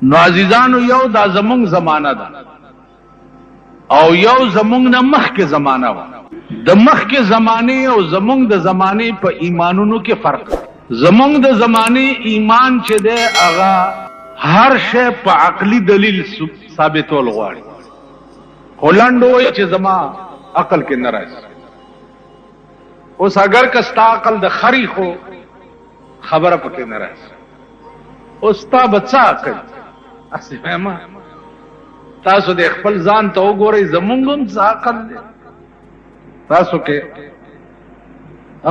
نو عزیزانو یو دا زمونږ زمانہ ده او یو زمونږ نه مخکې زمانہ وه. د مخکې زمانې او زمونږ د زمانې په ایمانونو کې فرق. زمونږ د زمانې ایمان چې دی هغه هر شی په عقلي دلیل ثابتول غواړي. خو لنډ وایي چې زما عقل کې نه راځي. اوس اگر که ستا عقل د خري خو خبره پکې نه راځي. اوس تا به څه عقل اسې وایم تاسو د خپل ځان ته وګورئ زمونږ هم څه عقل دی. تاسو کې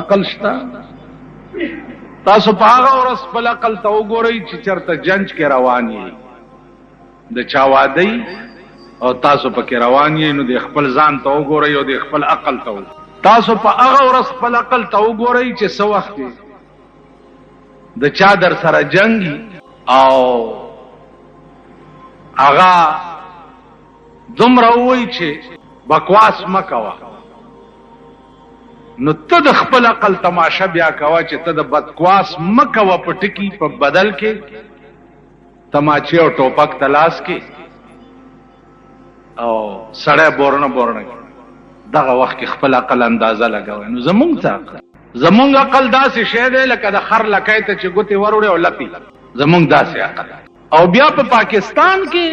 عقل شته؟ تاسو په هغه ورځ خپل عقل ته وګورئ چې چېرته جنج کې روان یې د چا واده او تاسو پکې روان یې نو د خپل ځان ته وګورئ او د خپل عقل ته وګورئ. تاسو په هغه ورځ خپل عقل ته وګورئ چې څه وخت د چا در سره جنګ او هغه دومره ووایي چې بکواس مه کوه نو ته د خپل عقل تماشه بیا کوه چې ته د بکواس مه کوه په ټکي په بدل کې تماچې او ټوپک تلاس کې او سړی بورنه بورنه دغه وخت کې خپل عقل اندازه لګوئ. نو زمونږ څه عقل؟ زمونږ عقل داسې شی دی لکه د خر لکۍ ته چې ګوتې وروړې او لپې. زمونږ داسې عقل. او بیا په پاکستان کې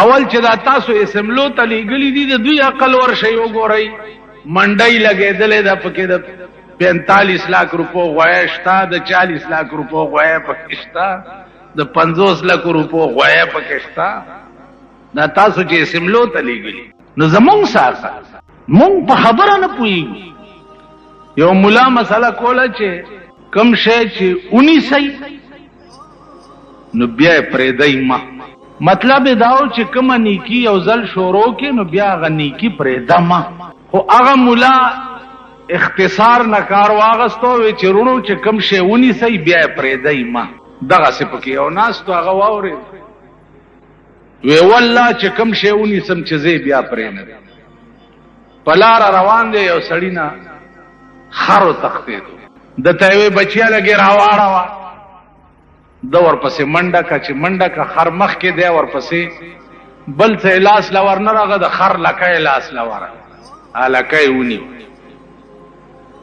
اول چې دا تاسو اسمبلو ته لیږلي دي د دوی عقل ورشئ وګورئ. منډۍ لګېدلې ده پکې د 45 लाख روپو غویه شته، د 40 लाख روپو غویه پکې شته، د 50 लाख روپو غویه پکې شته. دا تاسو چې اسمبلو ته لیږلي. نو زمونږ څه مونږ په خبره نه پوهېږو. یو ملا مسله کوله چې کم شی چې ونیسئ نو بیا یې پرېږدئ مه. مطلب یې دا و چې کومه نیکي یو ځل شروع کې نو بیا هغه نیکي پرېږده مه. خو هغه ملا اختصار نه کار واغستو وی چې وروڼو چې کوم شی ونیسئ بیا یې پرېږدئ مه. دغسې پکې یو ناست و هغه واورېد وی والله چې کوم شی ونیسم چې زه بیا پرېږدم. په لاره روان دی یو سړي نه خر وتښتېدو. دته یې وی بچیه لږې راواړوه. ده ورپسې منډه که چې منډه که خر مخکې دی ورپسې بل څه یې لاس له ور نه راغه د خر لکه یې لاس له ورغه لکه یې ونیو.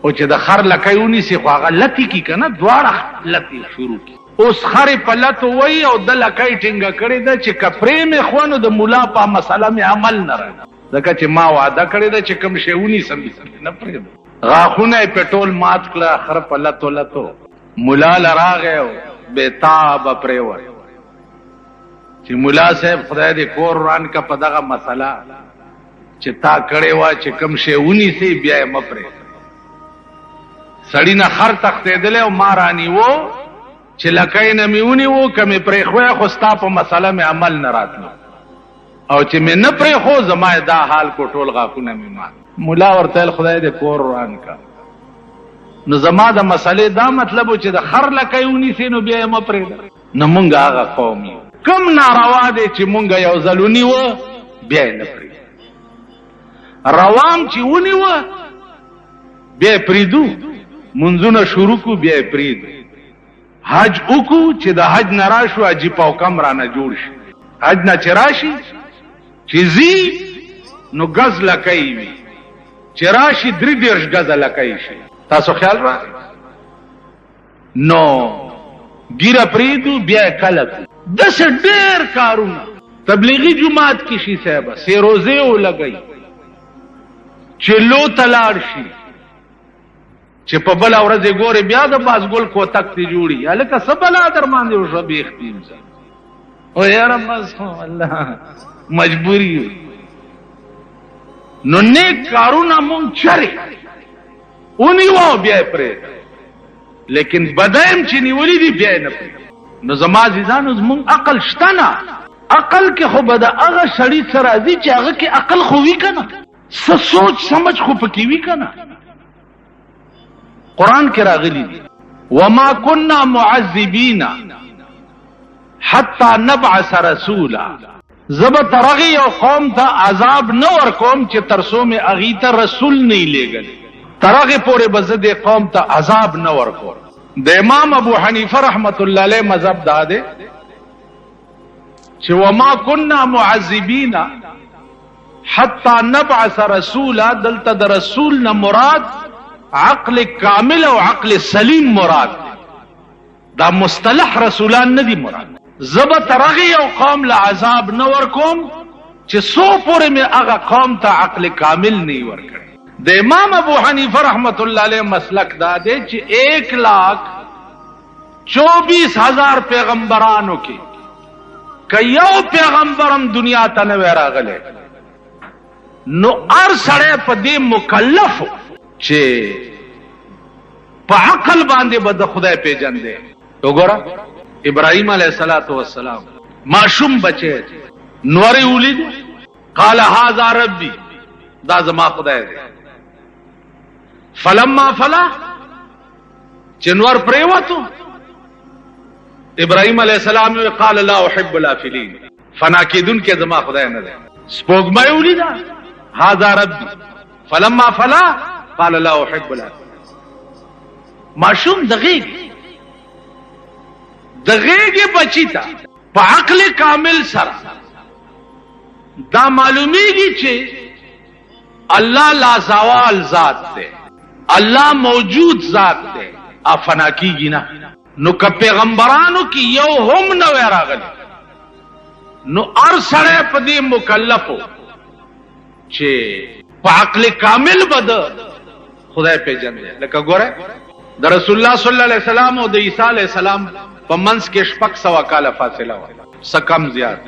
او چې د خر لکه یې ونیسي خو هغه لتې کي که نه دواړه لتې شروع کړي. اوس خرې په لتو وایي او د لکه یې ټینګه کړې ده چې که پرې مې خوا نو د ملا په مسله مې عمل نه راځي ځکه چې ما وعده کړې ده چې کوم شی ونیسم نه پرېږدم. غاښونه یې په ټول مات کړه خر په لتو لتو. ملا له راغی او بېتابه پرېوت چې ملا صاحب خدای دې کور وران که په دغه مسله چې تا کړې وه چې کوم شی ونیسئ بیا یې مه پرېږده. سړي نه خر تښتېدلی او ما رانیوه چې لکۍ نه مې ونیوه که مې پرېښوی خو ستا په مسله مې عمل نه راتلو او چې مې نه پرېښو زما یې دا حال کو ټول غاښونه مې مات. ملا ورته ویل خدای دې کور وران که. نو زما د مسئلې دا مطلب و چې د خر لکۍ ونیسې نو بیا یې مه پرېږده. نو مونږ هغه قوم یو کوم ناروا دی چې مونږ یو ځل ونیوه بیا یې نه پرېږدو. روام چې ونیوه بیا یې پرېږدو. منځونه شروع کړو بیا یې پرېږدو. حج وکړو چې د حج نه راشو حجي پوکم رانه جوړ شي. حج نه چې راشي چې ځي نو ګز لکۍ وي چې راشي 33 ګزه لکۍ شي. تاسو خیال را نو ګیره پرېږدو بیا یې کله کړو. داسې ډېر کارونه تبلیغي جومات کې شي صاحبه سیروزې ولګئ چې لو ته لاړ شي چې په بله ورځ یې ګورې بیا د بازګل کوتک تې جوړي. هلکه څه بلا در باندې وشوه بیخ یم زه او یاره بس الله مجبوري. نو نیک کارونه مونږ چرې ونیوه بیا یې پرېږده لیکن بدایم چې نیولي دي بیا یې نه پرېږده. نو زما عزیزانو زمونږ عقل شته نه. عقل کې خو به د هغه سړي څه راځي چې هغه کې عقل خو وي که نه څه سوچ سمج خو پکې وي که نه. قرآن کې راغلي دي وما كنا معذبین حتی نبعث رسولا. زبا ترغی یو قوم تا عذاب نه ورکوم چې ترسو مې هغې ته رسول نه لیږلی. ترغی پورې به زه دې قوم ته عذاب نه ورکوم. د امام ابو حنیفه رحمت الله علیه مذهب دا دی چې وما كنا معذبین حتی نبعث رسولا، دلته د رسول نه مراد عقل کامل او عقل سلیم مراد، دا مصطلح رسولان نه دي مراد. زب ترغی او قوم له عذاب نه ورکوم چې سو پورې مې هغه قوم ته عقل کامل نه ورکړي. د امام ابو حنیفه رحمت الله علیه مسلک دا دی چې 1,24,000 پیغمبرانو کې که یو پیغمبرم دنیا ته نه راغلی نو هر سړی په دې مکلف چې په عقل باندې به د خدای پیژندې. وګوره ابراهیم علیه السلام معصوم بچی نورې ولید، قال هذا ربي، دا زما خدای دی. فلما فلا چې نور پریوتو ابراهیم علیه السلام قال لا احب الافلین، فنا کیدون کې زما خدای نه دی. سپوږمۍ ولیدا، هذا ربي، فلما فلا قال لا احب الافلین. معصوم دغیږي بچی تا په عقل کامل سره دا معلومیږي چې الله لا زوال ذات دی، الله موجود ذات دی، افنا کیږي نه. نو که پیغمبرانو کې یو هم نه راغلی نو هر سړی په دې مکلفو چې په عقل کامل به خدای پیژني. لکه ګوره د رسول الله صلی الله علیه وسلم او د عیسی علیه السلام په منځ کې 600 کاله فاصله و، سکم زیات.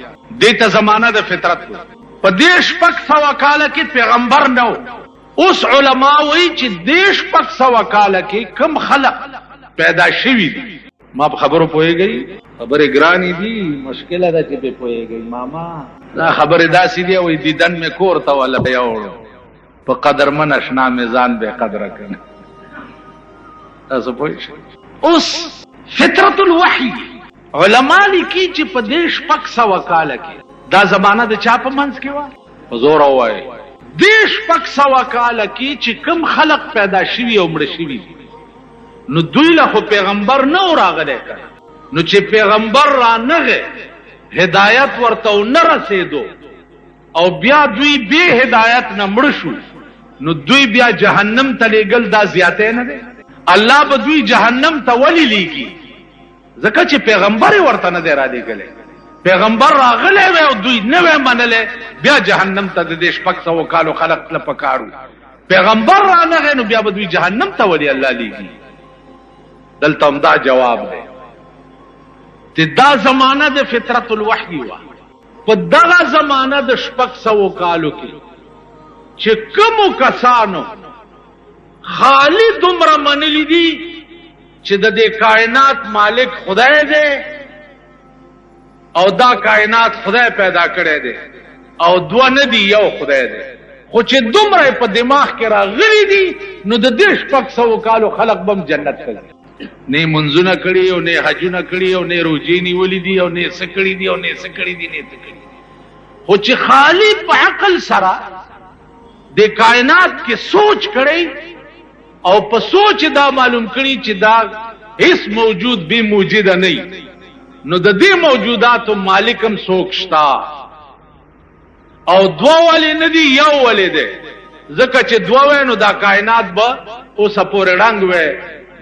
دې ته زمانہ د فطرت و. په دې 600 کاله کې پیغمبر نه و. اوس علما وایي چې دې 600 کاله کې کم خلق پیدا شوي دي. ما په خبرو پوهیږي، خبرې ګرانې دي، مشکله ده چې په پوهیږي. ماما دا خبرې داسې دي وایي دیدن مې کور ته ولا یوړو په قدرمن اشنا میزان به قدر کنه. تاسو پوه شئ. اوس فطرت الوحی علما لیکي چې په دې 600 کاله کې دا زمانہ د چا په منځ کې و؟ په زور وایي دې 600 کاله کې چې کم خلق پیدا شوي او مړ شوي نو دوی له پیغمبر نه راغلی کړه. نو چې پیغمبر را نغه هدایت ورته نه رسیدو او بیا دوی به هدایت نه مړ شو نو دوی بیا جهنم ته لېږل دا زیاته نه ده. الله به دوی جهنم ته ولې لیږي؟ ځکه چې پیغمبر ورته نه دی را لېږلی. پیغمبر راغلی وی او دوی نه وی منلی، بیا جهنم ته د دې 600 کالو خلق له پکارو. پیغمبر را نغی نو بیا به دوی جهنم ته ولې الله لیږي؟ دلته هم دا جواب دی چې دا زمانہ د فطرت الوحی و. په دغه زمانہ د 600 کالو کې چې کومو کسانو خالی دومره منلی دي چې د دې کائنات مالک خدای دی او دا کائنات خدای پیدا کړی دی او دوه نه دي یو خدای دی، خو چې دومره په دماغ کې راغلي دي نو د دې 600 کالو خلق بم جنت ته ځي. نه منځونه کړي او نه حجونه کړي او نه روزې نیولې دي او نه څه کړي دي او نه څه کړي دي نه څه کړي، خو چې خالی په عقل سره د کائنات کې سوچ کړي او په سوچ دا معلوم کړي چې دا هیڅ موجود به موجود نه، نو د دې موجوداتو مالکم څوک شتا او دوه ولې نه دي یو ولې دی. ځکه چې دوه وای نو دا کائنات به اوس پورې رنگ وای،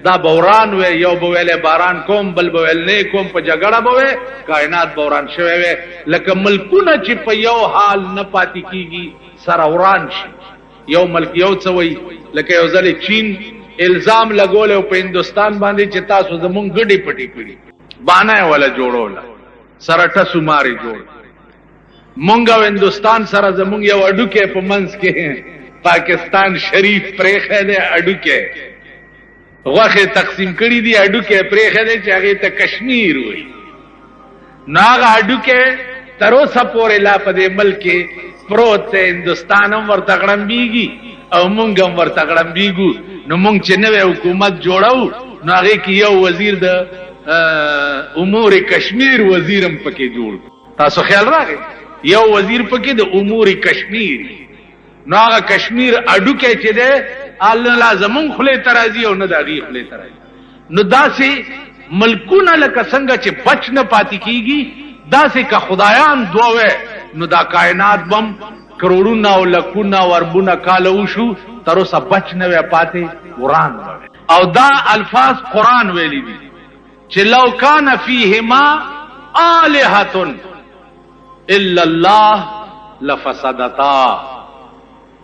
دا بوران وای، یو به ویلې باران کوم بل به ویل نه کوم، په جګړه به وای کائنات بوران شوی وای. لکه ملکونه چې په یو حال نه پاتې کیږي سره وران شي. یو ملک یو څه وای، لکه یو ځل چین الزام لګول او په هندستان باندې چې تاسو زمونږ ګډي پټي کړی باندې ولا جوړول سره ټسو ماري جوړ. مونږ او هندستان سره زمونږ یو اډوکه په منځ کې پاکستان شریف پرېخه ده، اډوکه غوخه تقسیم کړی دی، اډوکه پرېخه ده چې هغه ته کشمیر وای. ناغه اډوکه تر اوسه پورې لا په دې ملک پروت هندستان هم ورته غړمبيږي او مونږ هم ورته غړمبيګو. نو مونږ چې نوې حکومت جوړو نو هغه کې یو وزیر د امور کشمیر وزیرم پکې جوړ. تاسو خیال راغی یو وزیر پکې د امور کشمیر، نو هغه کشمیر اډوکه چې ده الله لازمون خله ترازی او نه دغه خله ترازی. نو داسې ملکونه لکه څنګه چې بچ نه پاتې کیږي داسې که خدایان دوه نو دا کائنات بم کروڑونه او لکونه او اربونه کاله وشو تر اوسه بچ نه وی پاتې قرآن او دا الفاظ قرآن ویلی دي چې لو کان فیهما آلهة الا الله لفسدتا.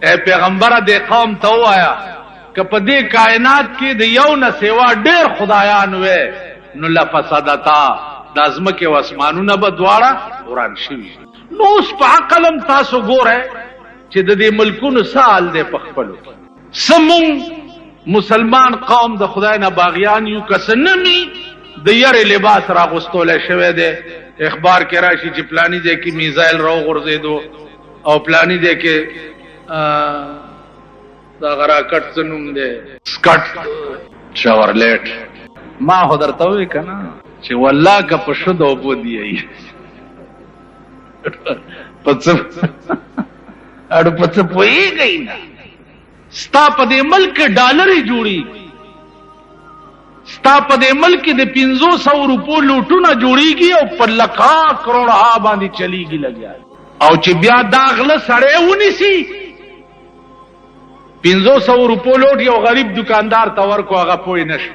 اے پیغمبر دے قوم ته وایا که په دې کائنات کې د یو نه سیوا ډېر خدایان وې نو لفسدتا، د ازمکه او اسمانونه به دواړه وران شي. نو اوس په عقلم تاسو ګوره چې د دې ملکونو سال دې په خپلو سمون مسلمان قوم د خدای نه باغیان یو کسنمی د یری لباس راغستول شوی دی. اخبار کې راشي چې پلانی دی کې میزایل راو غورځیدو او پلانی دی کې دا غرا کټ سنوم دی سکټ شاورلیټ. ما هو درته وی کنه چې والله که په شو دو بو دی پڅ اړو پڅ پوي گئی نه ستا په دې ملک ډالر جوړي، ستا په دې ملک د 500 روپو لوټونه جوړيږي او په لکا کروڑه باندې چلیږي لګیا او چې بیا داغله سړې ونیسي 500 روپو لوټ یو غریب دکاندار تور کو هغه پوي نشي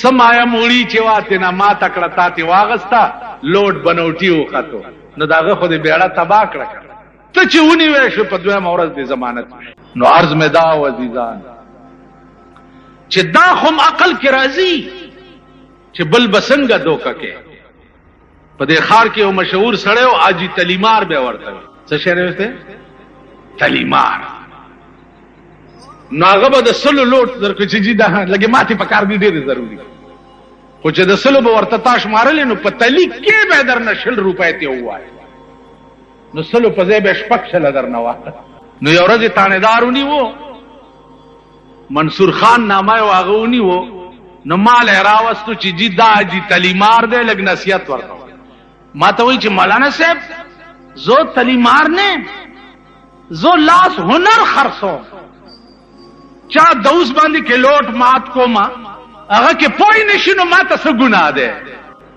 سمایا موړي چې واته نه ما تکړه تاتي واغستا لوټ بنوټي وخته نو داغه خو دې بیړه تبا کړه ته چې ونی وې شو په دوه مورز دې ضمانت. نو عرض میں دا عزیزان چې دا هم عقل کې راځي چې بل بسنګ دوکه کې په دې خار کې یو مشهور سړی او اجي تلیمار به ورته څه شی راوته تلیمار ناغه به د سلو لوټ درکې چې دا لګي ماته په کار دي ډېر ضروري خو چې د سلو به ورته تاش مارل نو په تلی کې به در نشل روپای ته وای نو سلو په ځای به شپک شل در نه وای. نو یو ورځ تانیدارونی وو منصور خان نامه واغونی وو نو مال راوستو چې جی دا جی تلیمار دے لګ نصیحت ورته ما ته وی چې مولانا صاحب زو تلیمار نه زو لاس هنر خرڅو چا دوس باندې کې لوټ مات کو ما هغه کې پوی نشي نو ما ته څه ګناه ده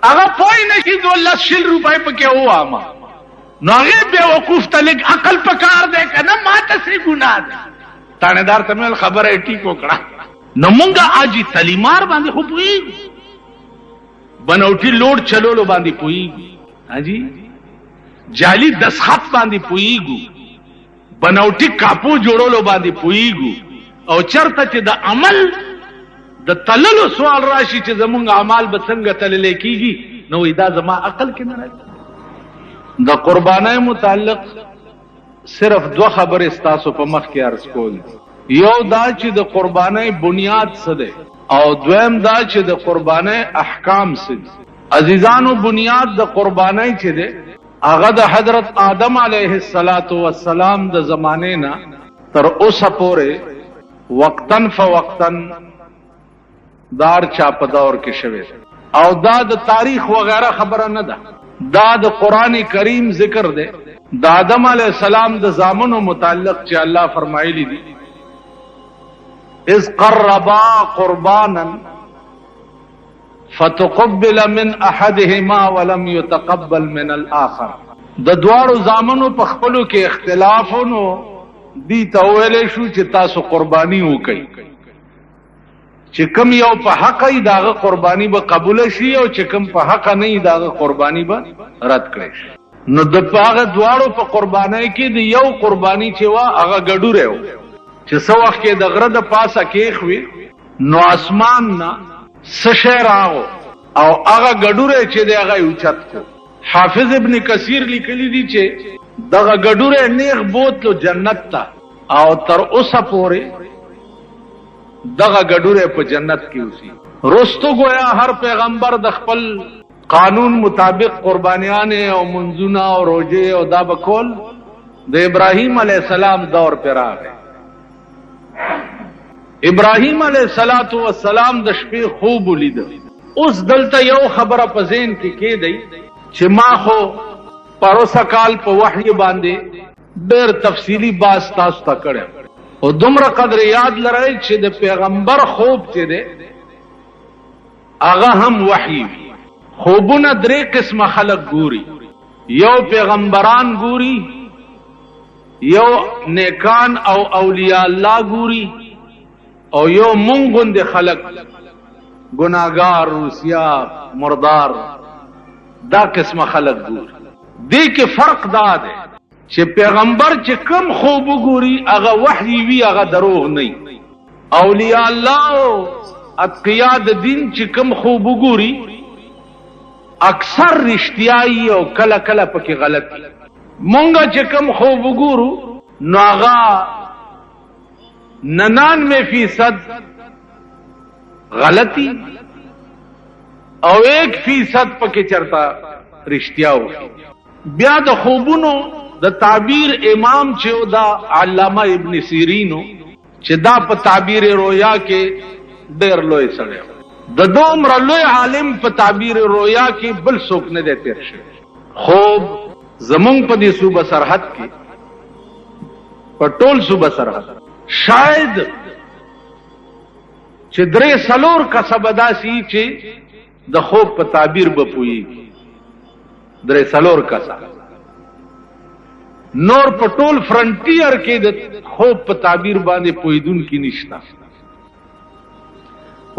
هغه پوی نشي دو لس شل روپای پکې هوا ما نو هغه به وقوف تلک عقل پکار دے کنه ما ته څه ګناه ده. تانیدار تمل خبره ټیکو کړه نو مونږه اجي تلیمار باندې خو پوي بنوټي لوډ چلولو باندې پوي اجي جالي دسخط باندې پويګو بنوټي کاپو جوړولو باندې پويګو او چرته چې د عمل د تللو سوال راشي چې زمونږ اعمال به څنګه تلل کیږي نو دا زما عقل کې نه راځي. د قربانای متعلق صرف دو خبر استاسو په مخ کې عرض کول. یو دا چې د قربانای بنیاد څه ده او دویم دا چې د قربانای احکام څه دي. عزیزانو بنیاد د قربانای چې ده هغه د حضرت آدم علیه السلام د زمانه نه تر اوسه پورې وقتن فوقتن دار چا په دور کې شوه او دا د تاریخ وغیرہ خبره نه ده، دا د قران کریم ذکر ده. د آدم علیہ السلام د زامنو متعلق چې الله فرمایلی دي اذ قربا قربانا فتقبل من احدهما ولم يتقبل من الاخر. د دواړو زامنو په خپلو کې اختلافونو دي ته ویلې شو چې تاسو قرباني وکړئ چې کوم یو په حق ای داغه قرباني به قبول شي او چې کوم په حق نه ای داغه قرباني به رد کړي شي. نو د پاغه دواړو په قربانای کې د یو قرباني چې وا هغه ګډوره و چې څو وخت کې د غره د پاسه کې خوي نو اسمان نه سشر راو او هغه ګډوره چې د هغه اوچت کو. حافظ ابن کثیر لیکلی دی چې دغه ګډوره نیغ بوتلو جنت ته او تر اوسه پورې دغه ګډوره په جنت کې اوسي. رستو گویا هر پیغمبر د خپل قانون مطابق قربانیان او منځونه او روزه او دا بکول د ابراهیم علیه السلام دور پر راغی. ابراهیم علیه السلام د شپې خوب ولید. اوس دلته یو خبره په ذهن کې کېدی چې ما خو پروسه کال په وحی باندې ډېر تفصیلی باز تاسو ته کړم او دومره قدر یاد لرئ چې د پیغمبر خوب چې دی هغه هم وحی خوبونه درې قسمه خلق ګوري، یو پیغمبران ګوري، یو نیکان او اولیاء الله ګوري، او یو مونږ غوندې خلق گناہگار روسیا مردار دا قسمه خلق ګوري. دې کې فرق دا دی چې پیغمبر چې کم خوب ګوري هغه وحی وی، هغه دروغ نه. اولیاء الله او اتقیا د دین چې کم خوب ګوري اکثر رښتیايي او کله کله پکې غلطي. مونږ چې کم خوب ګورو نو هغه 99% غلطی او 1% پکې چرتا رښتیا و. بیا د خوبونو د تعبیر امام چې دا علامه ابن سیرینو چې دا په تعبیر رویا کې ډېر لوی سړی د دومره لوی عالم په تعبیر رویا کې بل څوک نه دی تیر شوی. خوب زمونږ په دې صوبه سرحد کې په ټول صوبه سرحد شاید چې 3-4 کسبه داسي چې د خوب په تعبیر به پوهیږي. 3-4 کسه نور په ټول فرنټیر کې د خوب په تعبیر باندې پوهیدونکي نشته.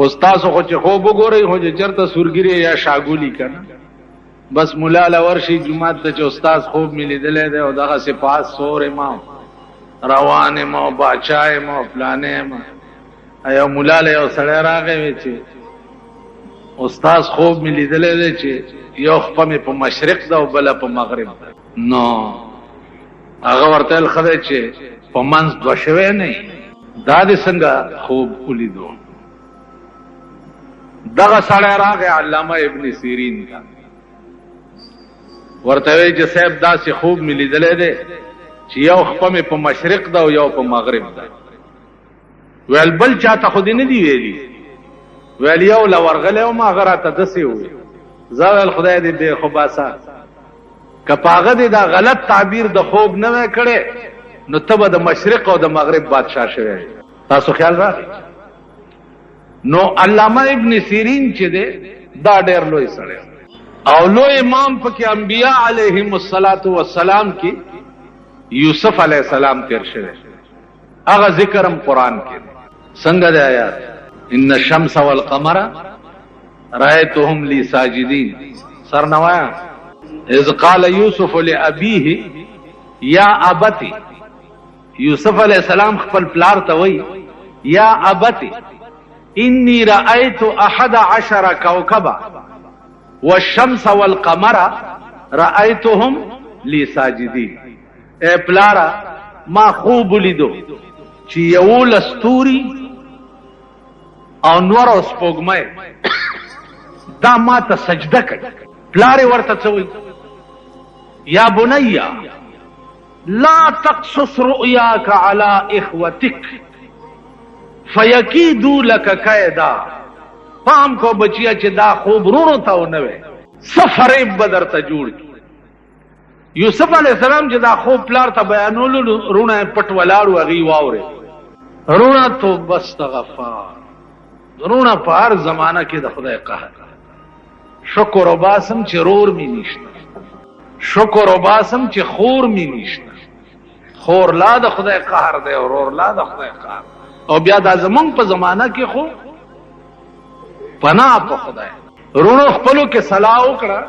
استاد خو چې خوب وګورئ خو چې چرته سورګری یا شاګولی کنه بس مولا لورشي جمعه ته چې استاد خوب ملیدلې ده او دغه صفات سور امام روان ما باچای ما پلانې ما ایو مولا له یو سړی راغی چې استاد خوب ملیدلې ده چې یو خپل په مشرق ده او بل په مغرب ده. نو هغه ورته خدای چې په منځ دوه شوی نه دا دې څنګه خوب ولیدو. دغه سړی راغی علامه ابن سیرین ته ورته وی چې صاحب داسې خوب مې لیدلی دی چې یو خپه مې په مشرق ده او یو په مغرب ده. ویل بل چاته خو دې نه دی ویلي؟ ویل یو له ورغلی وم هغه راته داسې وویل. زه ویل خدای دې دې خو باسه که په هغه دې دا غلط تعبیر د خوب نه وی کړی نو ته به د مشرق او د مغرب بادشاه شوی. تاسو خیال راغی؟ نو علامه ابن سیرین چې دی دا ډېر لوی سړی او لوی امام پکې انبیاء علیهم السلام کې یوسف علیہ السلام تیر شوی. هغه ذکرم قرآن کې څنګه دی آیات ان الشمس والقمر رأيتهم لي ساجدين. سرنوایا اذ قال یوسف لأبیه یا ابتی. یوسف علیہ السلام خپل پلار ته وی یا ابتی انی رأيت 11 کوكبا والشمس والقمر رأيتهم لي ساجدين. اے پلارا ما خوب لیدو چې یو لستوري او نور او سپوږمۍ دا ما ته سجده کوي. پلار ورته څوي یا بنیا لا تقصص رؤياك على اخوتك فیکیدو لک کیدا. پام کو بچیا چې دا خوب رونو ته ونه وي سفر بدر ته جوړ کی. یوسف علیہ السلام چې دا خوب پلار ته بیانولو رونه پټ ولاړو غي واوري رونه تو بس غفار رونه په هر زمانہ کې د خدای قهر. شکر او باسم چې رور می نشته، شکر او باسم چې خور می نشته. خور لا د خدای قهر دی او رور لا د خدای قهر. او بیا دا زمونږ په زمانہ کې خو پناه په خدای. رونو خپلو کې صلاح وکړه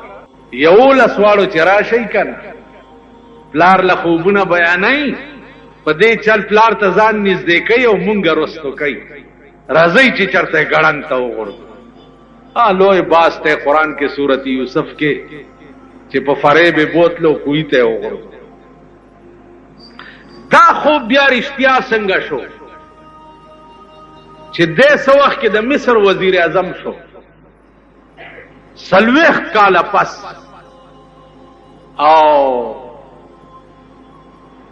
یو لسواړو چې راشي کنه پلار له خوبونه بیانای په دې چل پلار ته ځان نږدې کوي او مونږ رستو کوي. راځي چې چرته ګړن ته وګورو. لوی باس ته قرآن کې سورۃ یوسف کې چې په فریب بوتلو کوی ته وګورو. دا خوب بیا رښتیا څنګه شو چې دې سو وخت کې د مصر وزیر اعظم شو 40 کاله پس او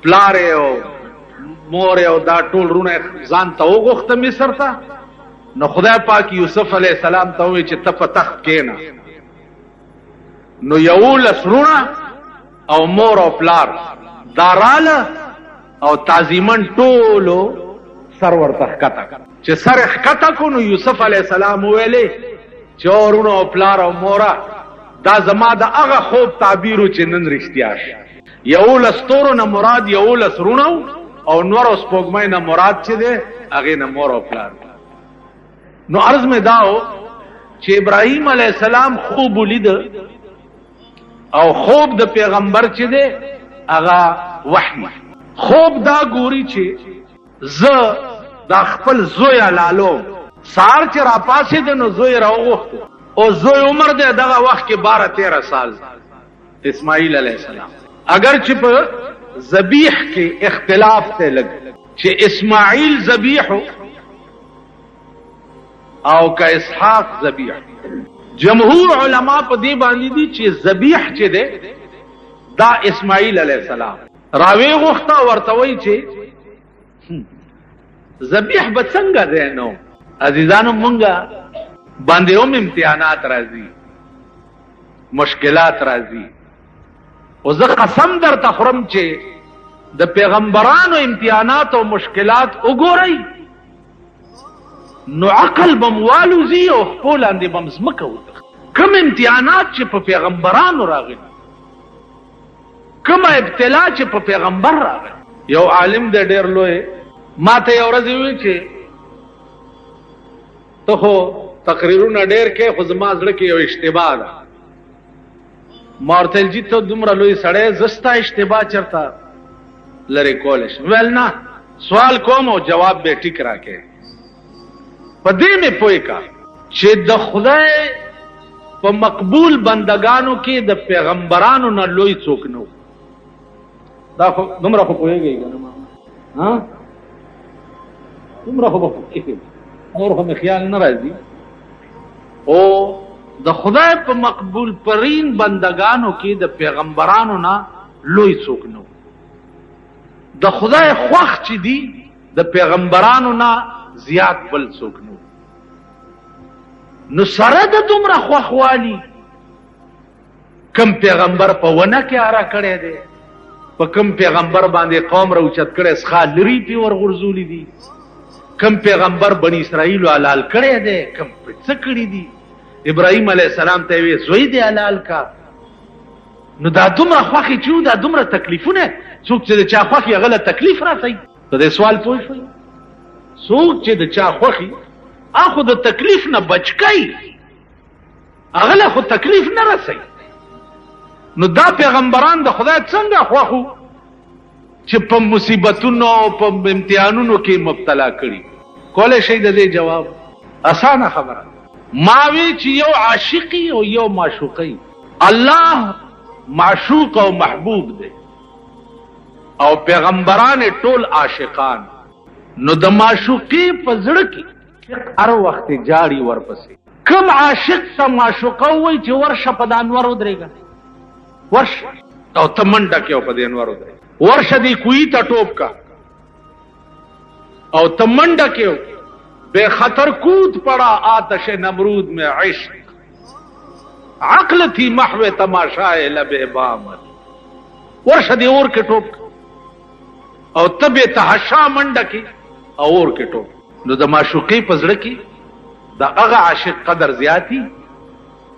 پلار او مور او دا ټول رونه ځان ته وغوښته مصر ته. نو خدای پاک یوسف علیہ السلام ته وی چې ته په تخت کېنه. نو یو لسرونه او مور او پلار داراله او تعظیمن ټولو سرور تخکتا چې سر خکتا کو. نو یوسف علیہ السلام ویلې چې ورونو او پلار او مورا دا زما د هغه خوب تعبیرو چې نن رښتیا شي. 11 ستورو نه مراد 11 رونو او نور سپوږمۍ نه مراد چې دی هغې نه مور او پلار. نو عرض مې داو چې ابراهیم علیه السلام خوب ولید او خوب د پیغمبر چې دی هغه وحی. خوب دا ګوري چې زه دا خپل زوی لالو سار چې را پاسې د نو زوی راوغوښت او زوی عمر دی دغه وخت کې 12-13 سال اسماعیل علیه السلام. اگر چې په ذبیح کې اختلاف ته لګ چې اسماعیل ذبیح او که اسحاق ذبیح. جمهور علما په دې باندې دي چې ذبیح چې دی دا اسماعیل علیه السلام راوی غوښته ورته وایي چې ذبیح به څنګه دی. نو عزیزانو مونږه باندې هم امتحانات راځي مشکلات راځي او زه قسم درته خورم چې د پیغمبرانو امتحانات او مشکلات وګورئ نو عقل بموالوزی او خپل اندې بمزمکه وته. کوم امتحانات چې په پیغمبرانو راغلي کوم ابتلا چې په پیغمبر راغلي. یو عالم د ډېر لوی ما ته یو ورځ وی چې ته خو تقریرونه ډېر کې خو زما زړه کې یو اشتباه ده. ما ورته ویل چې ته دومره لوی سړی زستا اشتباه چرته لرې کولی شم. ویل نه سوال کوم او جواب به ټیک راکې. په دې مې پوه کا چې د خدای په مقبول بندگانو کې د پیغمبرانو نه لوی څوک نه و. دا خو دومره خو پوهېږئ که نه ما دومره خو به پوهېږئ نور خو مې خیال نه راځي. او د خدای په مقبول پرین بندگانو کې د پیغمبرانو نه لوی څوک نه و. د خدای خوښ چې دي د پیغمبرانو نه زیات بل څوک نه. نو سره د دومره خوښوالي کم پیغمبر په ونه کې اره کړی دی په کم پیغمبر باندې قوم راوچت کړی سخا لري پې ورغورځولي دي کم پیغمبر بني اسرائیلو حلال کړی دی کم په څه کړي دي. ابراهیم علیه السلام ته وی زوی دی حلال کا. نو دا دومره خوښې چې دا دومره تکلیفونه څوک چې د چا خوښي هغه له تکلیف راسي. په دې سوال پوه شوئ څوک چې د چا خوښي اخو د تکلیف نه بچ کوي هغه له خو تکلیف نه رسي. نو دا پیغمبران د خدای څنګه خوښو چې په مصیبتونو او په امتحانونو کې مبتلا کړي. کولی شئ د دې جواب؟ اسانه خبره. ما وی چې یو عاشقي او یو معشوقي. الله معشوق او محبوب دی او پیغمبران ټول عاشقان. نو د معشوقي په زړه کې هر وخت جاړي ورپسې. کوم عاشق ته معشوقه وایي چې ورشه په د انور ودرېږه ورشه او ته منډه کې او په د انور ودرېږه ورشه دې کوی ته ټوپ کا او ته منډه کې بے خطر کود پڑا آتش نمرود میں عشق عقل تھی محو تماشائے لب بامت ورشه دې اور کې ټوپ او ته بې تحشا منډه کې او اور کې ټوپ. نو د معشوقي په زړه کې د هغه عاشق قدر زیاتی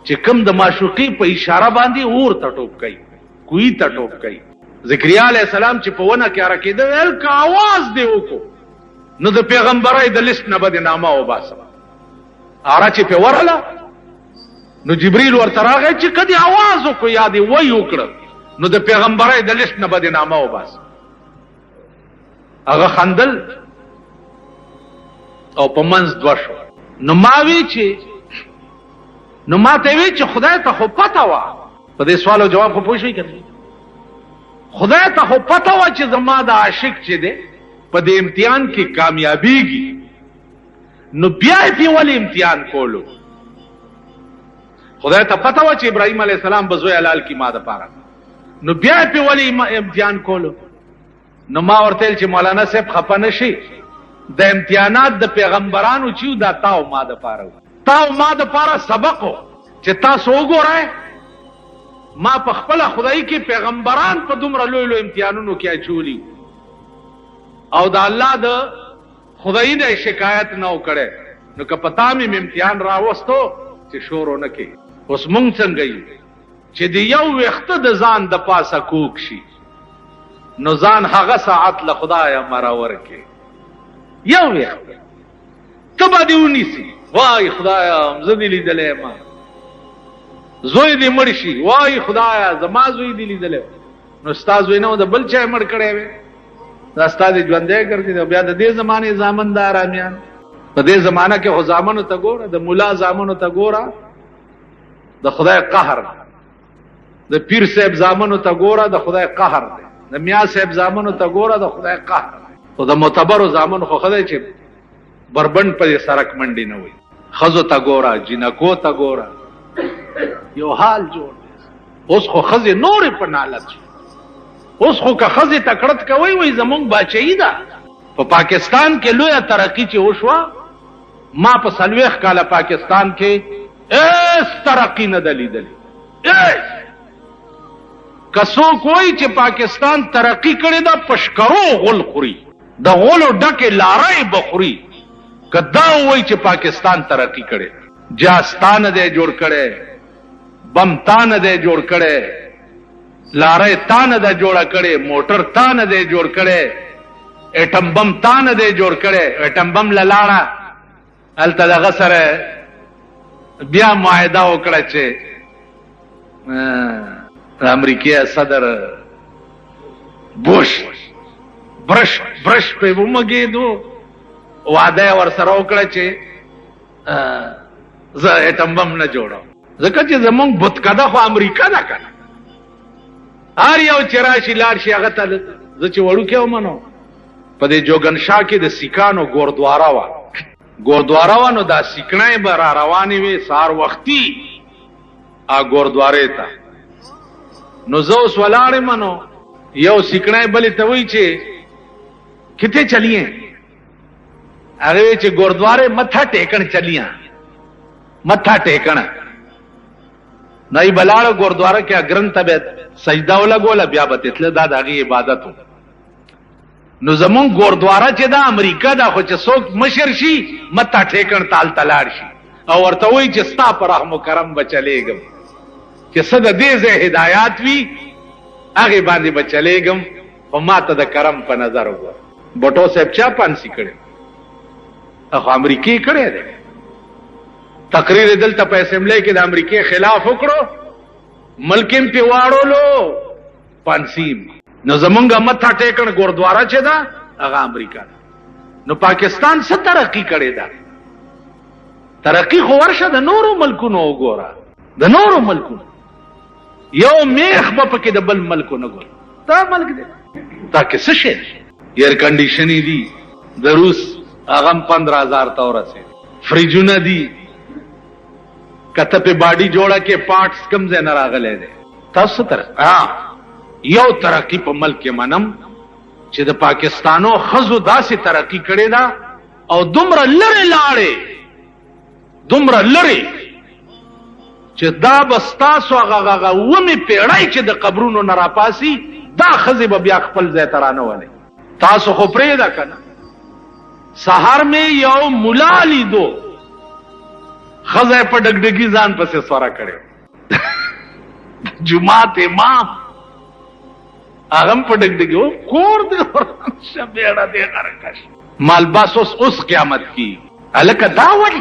چې کوم د معشوقي په اشاره باندې اور ته ټوپ کوي کوی ته ټوپ کوي. ذکریا علیه السلام چې په ونه کې راکېده ویل که اواز دې وکړو نو د پیغمبرۍ د لیست نه به دې نامه وباسم. اره چې پې ورغله نو جبریل ورته راغی چې که دې اواز وکړو یا دې وی وکړه نو د پیغمبرۍ د لیست نه به دې نامه وباسم. هغه خندل او په منځ دوه شو. نو ما وی چې نو ما ته وی چې خدای ته خو پته وه په دې سوال او جواب خو پوه شئ که خدای ته خو پته وه چې زما د عاشق چې دی په دې امتحان کې کامیابیږي نو بیا یې پې ولې امتحان کولو. خدای ته پته وه چې ابراهیم علیه السلام به زوی حلال کي ما دپاره نو بیا یې پې ولې امتحان کولو. نو ما ورته ویل چې مولانا صاحب خفه نه شي د امتحانات د پیغمبرانو چې دا تا او ما دپاره تا او ما دپاره سبق و چې تاسو وګورئ ما په خپله خدای کې پیغمبران په دومره لوی لوی امتحانونو کې اچولي او د الله د خدای نه شکایت نه وکړی نو که په تا مې امتحان راوستو چې شور ونه کې. اوس مونږ څنګه یو چې د یو وخت د ځان د پاسه کوک شي نو ځان هغه ساعت له خدای مرور کې یو وخت تبا دی ونیسی وای خدایا زدی لیدلې ما زوی دې مړ شي وای خدایا زما زوی دې لیدلې نو استاد وینو د بل چا مړ کړي وي دا استاد ژوندې ګرځي بیا د دې زمانه زامندار امیان په دې زمانہ کې خو زامنو ته ګوره د مولا زامنو ته ګوره د خدای قهر د پیر صاحب زامنو ته ګوره د خدای قهر دی د میا صاحب زامنو ته ګوره د خدای قهر او د معتبرو زامنو خو خدای چې بربند په سرک منډي نه وي خزو ته ګوره جنکو ته ګوره یو حال جوړ اوس خو خزي نور په نالت اوس خو که خزي تکړت کوي وي زمونږ بچی ده په پاکستان کې لویه ترقی چې وشوه ما په 40 کاله پاکستان کې اس ترقی نه دلیدلې کسو کوئی چې پاکستان ترقی کړي دا پشکرو غل خوري د غلو ډکه لارې بخوري کدا وای چې پاکستان ترقی کړي جاستان دې جوړ کړي بم تان دې جوړ کړي لارې تان دې جوړ کړي موټر تان دې جوړ کړي اټم بم تان دې جوړ کړي اټم بم لاړه الته دغه سره بیا معاهده وکړه چې امریکای صدر بوش برش په ومګېدو وعده ور سره وکړه چې زه اټم بم نه جوړم ځکه چې زمونږ بتکده خو امریکا ده کنه هر یو چې راشي لاړ شي هغه ته زه چې وړو کې ومنو په دې جوګنشاه کې د سیکانو ګوردواره وانو دا سیکنای به را روانې وي سار وختي ګوردواره ته نو زه اوس ولاړې منو یو سیکنای بلې ته وایي چې کته چلیے هغه چې ګوردواره مٿا ټیکن چلیاں مٿا ټیکن نه بلاړو ګوردواره کې اگرن ته سجدا ولا ګولا بیا به تل دا دغه عبادت نو زمون ګوردواره چې دا امریکا دا خو چې څوک مشر شي متا ټیکن تال تلاړ شي او ورته وای چې ستا پر رحم و کرم بچلېګم چې صد دې زه هدایت وی هغه باندې بچلېګم او ماته د کرم په نظر وګور بټو صاحب چا پانسی کړي هغه امریکای کړي دی تقریر دلته په اسمبلی کې د امریکای خلاف وکړو ملکم په واړولو پانسیم نو زمونږه مٿا ټیکن ګوردواره چې دا هغه امریکا نو پاکستان څه ترقی کړي دا ترقی خو ورشه د نورو ملکونو وګوره د نورو ملکونو یو میخ په کې د بل ملکو نه ګور دا ملک دی دا کې څه شي ایر کنډیشنې دي د روس هغه 15000 تورسه فریجونه دي کته په باډي جوړه کې پارټس کم ځای نه راغلي دي تاسو تر یو ترقی په ملک منم چې د پاکستانو خزو داسې ترقی کړي دا او دومره لری لاړې دومره لری چې دا بستاسو هغه ومه پیړای چې د قبرونو نه راپاسي دا خزي به بیا خپل ځای ترانه ولې تاسو خو پرې دا کنه سحر میں یو مولا لیدو خزه په ډګډګي ځان پسې سوره کړي جمعه امام اغم په ډګډګو کور دې شبيړه دې غرکش مال باسوس اوس قیامت کی الک داوړ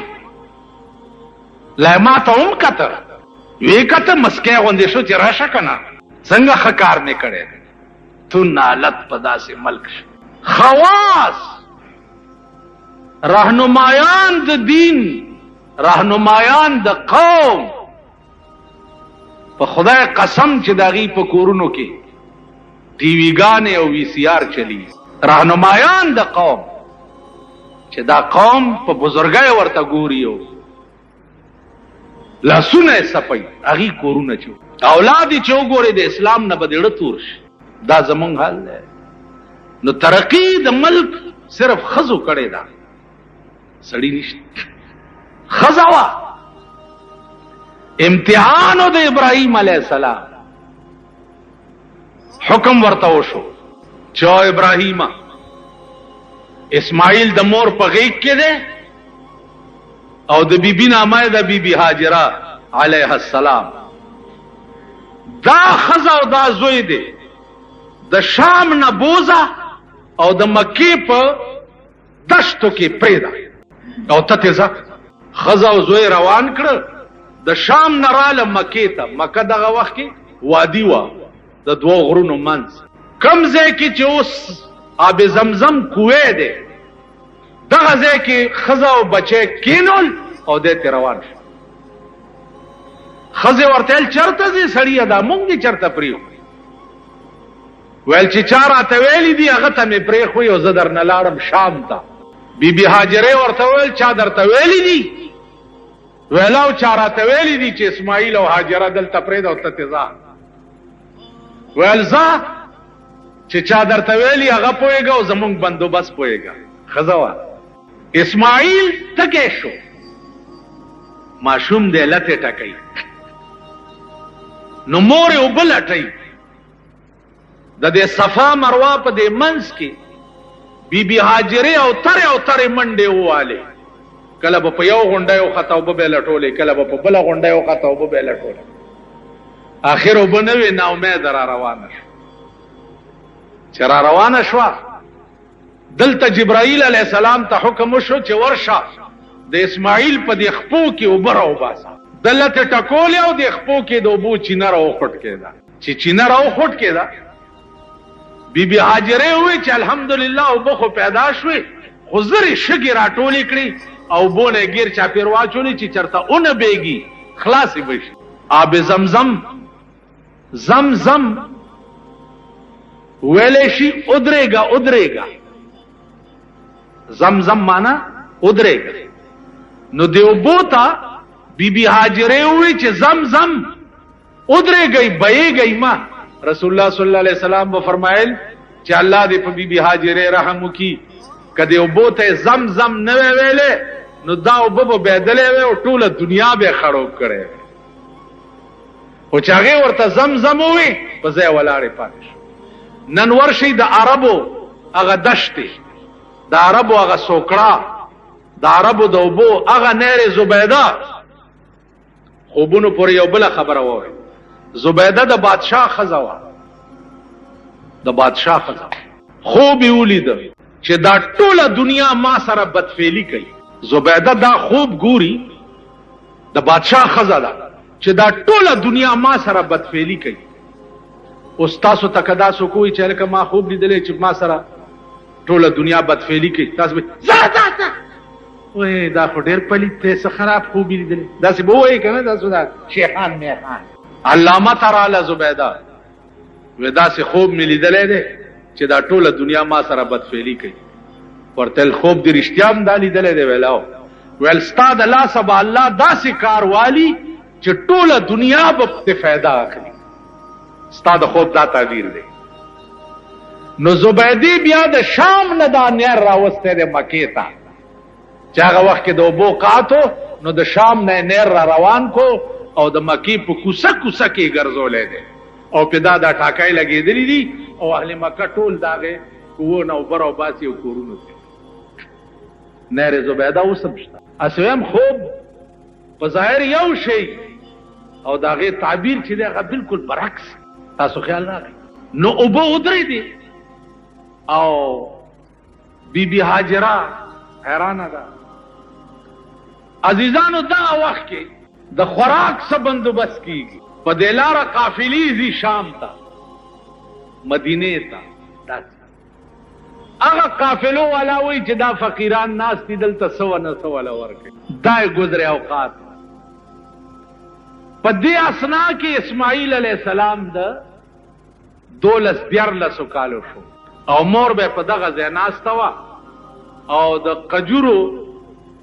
لا ما ته هم کته وی کته مسکه غوندې شو چې راشه کنه څنګه خکار نه کړي تو نالت پدا سے ملک خواص رهنمایان د دین رهنمایان د قوم په خدای قسم چې داغي په کورونو کې ټي وی غانې او وی سی آر چلی رهنمایان د قوم چې دا قوم په بزرګای ورته ګوريو لاسونه سپي اغي کورونه چو اولاد چې وګوري د اسلام نه بدړه تورش دا زمونږ حال دی نو ترقی د ملک صرف خزو کړي دا سړی نشته خزوا امتحانو د ابراهيم عليه السلام حکم ورته وشو چې ابراهيم اسماعیل د مور په غیږ کې ده او د بیبي نامه ده بیبي هاجره علیها السلام دا خزا او دا زوی دی د شام نه بوزا او د مکې په دشتو کې پریدا او ته ځه. خزا او زوی روان کړ د شام نه راله مکې ته. مکه دغه وخت کې وادي وه د دوو غرونو منځ، کم ځای کې چې اوس آب زمزم کوې دی دغه ځای کې خزا او بچی کینول او دی ته روان شو. خزه ورته ویل چرته ځې سړیه دا مونږ دې چرته پرېښو؟ ویل چې چا راته ویلي دي هغه ته مې پرېښوي او زه درنه لاړم شام ته. بیبي هاجرې ورته ویل چا درته ویلي دي؟ ویل او چا راته ویلي دي چې اسماعیل او هاجره دلته پرېږده او ته تې ځه. ویل ځه چې چا درته ویلي هغه پوهېږه او زمونږ بندوبست پوهېږه. ښځه وه. اسماعیل تږی شو، ماشوم دی لتې ټکوي، نو مور یې اوبه لټوي. د دې صفا مروه په دې منځ کې بیبي هاجرې او ترې منډې ووالې. کله به په یو غونډۍ وخته اوبه به یې لټولې، کله به په بله غونډۍ وخته اوبه به یې لټولې. آخر اوبه نه وې، ناامیده را روانه شوه. چې را روانه شوه دلته جبرائیل علیه السلام ته حکم وشو چې ورشه د اسماعیل په دې خپو کې اوبه راوباسه. ده لتې ټکولې او د خپو کې د اوبو چینه راوخوټ کېده. چې چینه راوخوټ کېده بیبي هاجرې وویل چې الحمدلله اوبه خو پیدا شوې، خو زرې شګې راټولې کړې او اوبو نه یې ګیر چاپېر واچولې چې چېرته اونه بیږي خلاصې به شي. آب زمزم زمزم ویلی شي ادرېږه. زمزم معنا ادرېږه. نو د اوبو ته بیبي هاجرې وویل چې زمزم ادرېږئ بهېږئ ما. رسول الله صلی الله علیه وسلم به فرمایل چې الله دې په بیبي هاجرې رحم وکړي، که د اوبو ته زمزم نه وی ویلې نو دا اوبه به بهېدلې وې او ټوله دنیا به یې خړوب کړی وی. خو چې هغې ورته زمزم ووي په ځای ولاړې پاتې شو. نن ورشئ د عربو هغه دشتې، د عربو هغه سوکړه، د عربو د اوبو هغه نهر زبیده. خوبونو پورې یو بله خبره ووایي. زبیده د بادشاه ښځه وه، د بادشاه ښځه. خوب یې ولیده چې دا ټوله دنیا ما سره بدفعلي کوي. زبیده دا خوب ګوري، د بادشاه ښځه ده چې دا ټوله دنیا ما سره بدفعلي کوي. اوس تاسو ته که دا څوک وایي چې هلکه ما خوب لیدلی چې ما سره ټوله دنیا بدفعلي کوي، تاسو به ځه وایي دا خو ډېر پلیت دی، څه خراب خوب یې لیدلی. داسې به ووایي که نه، تاسو دا شیخان میخان. علامه ته راله زبیده وی داسې خوب مې لیدلی دی چې دا ټوله دنیا ما سره بدفعلي کوي. ورته ویل خوب دې رښتیا هم دا لیدلی دی؟ ویل او. ویل ستا د لاسه به الله داسې کار والي چې ټوله دنیا به پرې فایده اخلي. ستا د خوب دا تعبیر دی. نو زبیدې بیا د شام نه دا نهر راوستی دی مکې ته، چې هغه وخت کې د اوبو قحط نو د شام نه نهر را روان کو او د مکې په کوڅه کوڅه کې ګرځولی دی او پې دا ټاکۍ لګېدلي دي او اهل مکه ټول د هغې کوو نه اوبه راوباسي او کورونو کې. نهر زبیده اوس هم شته. هسې وایم خوب په ظاهر یو شی او د هغې تعبیر چې دی هغه بلکل برعکس. تاسو خیال راغی. نو اوبه ودرېدې او بیبي هاجره حیرانه ده. عزیزانو دغه وخت کې د خوراک څه بندوبست کیږي؟ په دې لاره قافلې ځي شام ته، مدینې ته. هغه قافلو والا وایي چې دا فقیران ناست دي دلته څه ونه څه وله ورکوي، دا یې ګذرې اوقات. په دې اسنا کې اسماعیل علیه السلام د 12-14 کالو شو او مور به په دغه ځای ناسته وه او د قجورو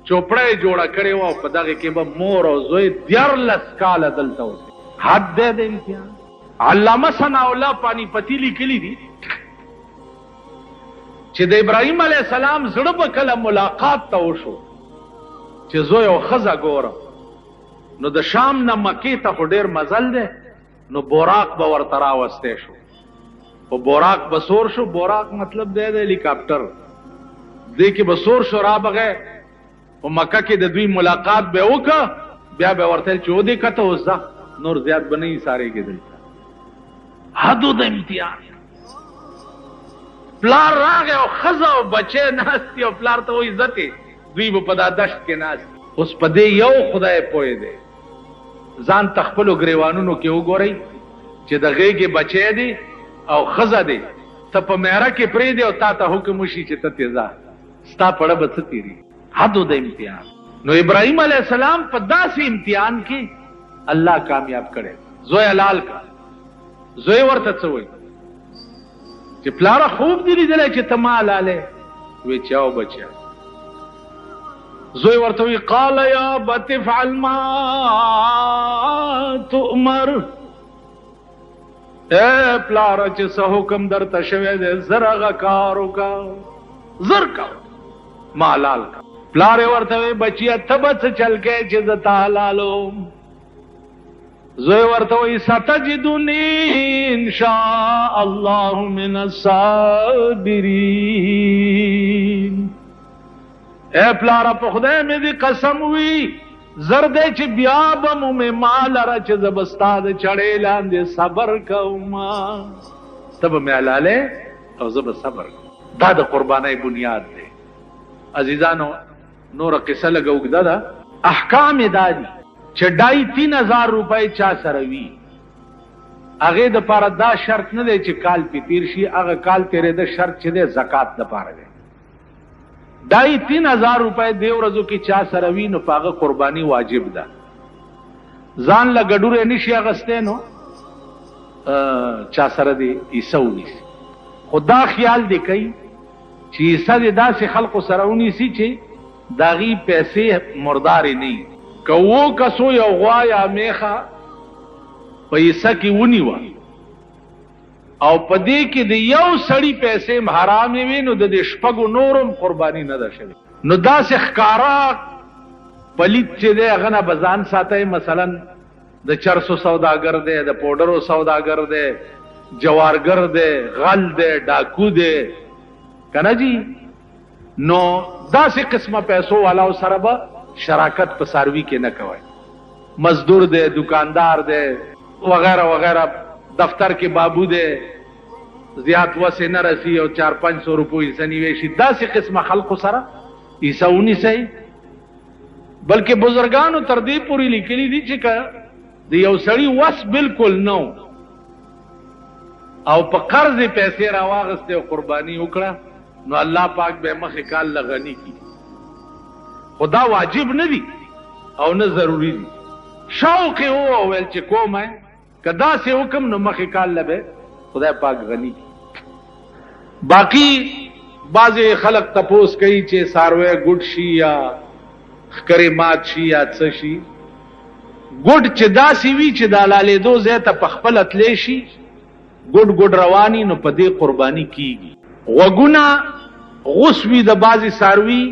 چوپړه یې جوړه کړې وه او په دغې کې به مور او زوی 14 کاله دلته اوسې. حد دی د امتحان. علامه ثناء الله پانیپتي لیکلي دي چې د ابراهیم علیه السلام زړه به کله ملاقات ته وشو چې زوی او ښځه ګورم، نو د شام نه مکې ته خو ډېر مزل دی، نو بوراق به ورته راوستی شو. په بوراق به سور شو. بوراق مطلب دی د هلیکاپټر. دې کې به سور شو را بغې په مکه کې د دوی ملاقات به وکړه. بیا به ورته ویل چې ودې کته اوس ځه، نور زیات به نه یې سارېږي دلته. حدو د امتحان. پلار راغی او ښځه او بچی ناست او پلار ته وایي عزتې دوی به په دا دشت کې ناست. اوس په دې یو خدای پوه دی. ځان ته خپلو ګریوانونو کې وګورئ چې د غېږې بچی دی او ښځه دی، ته په میره کې پرېږدې او تا ته حکم وشي چې ته تېزه ستا پړه به څه تېري. حدو د امتحان. نو ابراهیم علیه السلام په داسې امتحان کې الله کامیاب کړی. زوی لال کا زوی ورته څه وایي چې پلاره خوب دې لیدلی چې ته ما لالی؟ وی چې او بچیا. زوی ورته وی قال یا ابت افعل ما تؤمر. اے پلاره چې څه حکم درته شوی دی زر هغه کار وکړه، زر کوه ما حلال کړه. پلار ورته وی بچیا ته به څه چل کې چې زه تا حلالوم؟ زوی ورته وی ستجدنی ان شاء الله من الصابرین. اے پلاره په خدای مې دې قسم وی زر دې چې بیا به مو مې مال را چې زه به ستا د چړې لاندې صبر کوم، ته به مې حلالې او زه به صبر کوم. دا د قربانۍ بنیاد دی. عزیزانو نوره قصه لږه اوږده ده. احکام یې دا دي چې ډای 3000 روپۍ چا سره وي هغې دپاره دا شرط نه دی چې کال پې تیر شي، هغه کال تېرېده شرط چې دی زکات دپاره دی. ډای 3000 روپۍ دې ورځو کې چا سره وي نو په هغه قرباني واجب ده. ځان له ګډوری نشي اخیستی نو چا سره دې حصه ونیسي. خو دا خیال دې کوي چې حصه دې داسې خلقو سره ونیسي چې د هغې پیسې مردارې نه وي. که اوو کسو یو غوا یا میخه په حصه کې ونیوه او په دې کې د یو سړي پیسې حرامې وي نو د دې شپږو نورم قرباني نه ده شوې. نو داسې ښکاره پلیت چې دی هغه نه به ځان ساتئ. مثلا د چرسو سوداګر دی، د پوډرو سوداګر دی، جوارګر دی، غل دی، ډاکو دی، که نه جي؟ نو داسې قسمه پیسو والاو سره به شراکت په څاروي کې نه کوئ. مزدور دی، دکاندار دی وغیرہ وغیرہ، دفتر کې بابو دی، زیات وسې نه رسی او 400-500 روپو حصه نیوی شي، داسې قسمه خلقو سره حصه ونیسئ. بلکې بزرګانو تر دې پورې لیکلي دي چې که د یو سړي وس بالکل نه او په قرض پیسې راواغستې او قرباني وکړه نو الله پاک به مخې کال له غني کړي. خو دا واجب نه دي او نه ضروري دي. شوق یې وویل چې کومه که داسې حکم نو مخې کال له به خدای پاک غني کړي. باقي بعضې خلک تپوس کوي چې څاروی ګوډ شي یا ښکرې مات شي یا څه شي. ګوډ چې داسې وي چې د حلالېدو ځای ته په خپله تلی شي، ګوډ ګوډ رواني، نو په دې قرباني کیږي. غوږونه غوس وي د بعضې څاروي،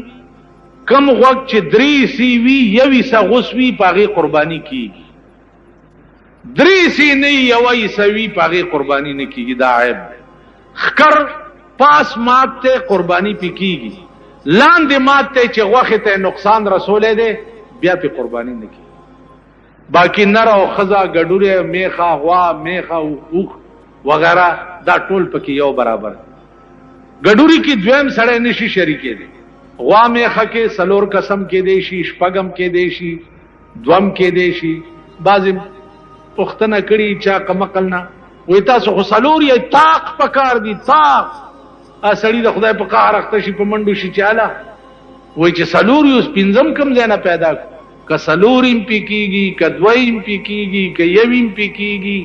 کم غوږ چې 3 سي وي 1 حصه غوس وي په هغې قرباني کیږي. 3 سي نه وي 1 حصه وي په هغې قرباني نه کیږي. دا عیب دی. ښکر پاس مات ته قرباني پې کیږي، لاندې مات ته چې غوښې ته نقصان رسولی دی بیا پې قرباني نه کیږي. باقي نر او ښځه، ګډوری، میخه، غوا، میخه، اوښ وغیرہ دا ټول پکې یو برابر دی. ګډوري کې دویم سړی نشي شریکېدی. غوا میخه کې 4 قسم کېدی شي، 6 کېدی شي، 2 کېدی شي. بعضې پوښتنه کړي چا کمقل نه وایي تاسو خو 4 یې طاق پکار دي. طاق سړي د خدای په قهر اخته شي په منډو شي چې هله وایي چې 4 یې اوس 5 کم ځای نه پیدا کړو. که 4 هم پې کېږي، که 2 هم پې کېږي، که 1 هم پې کېږي،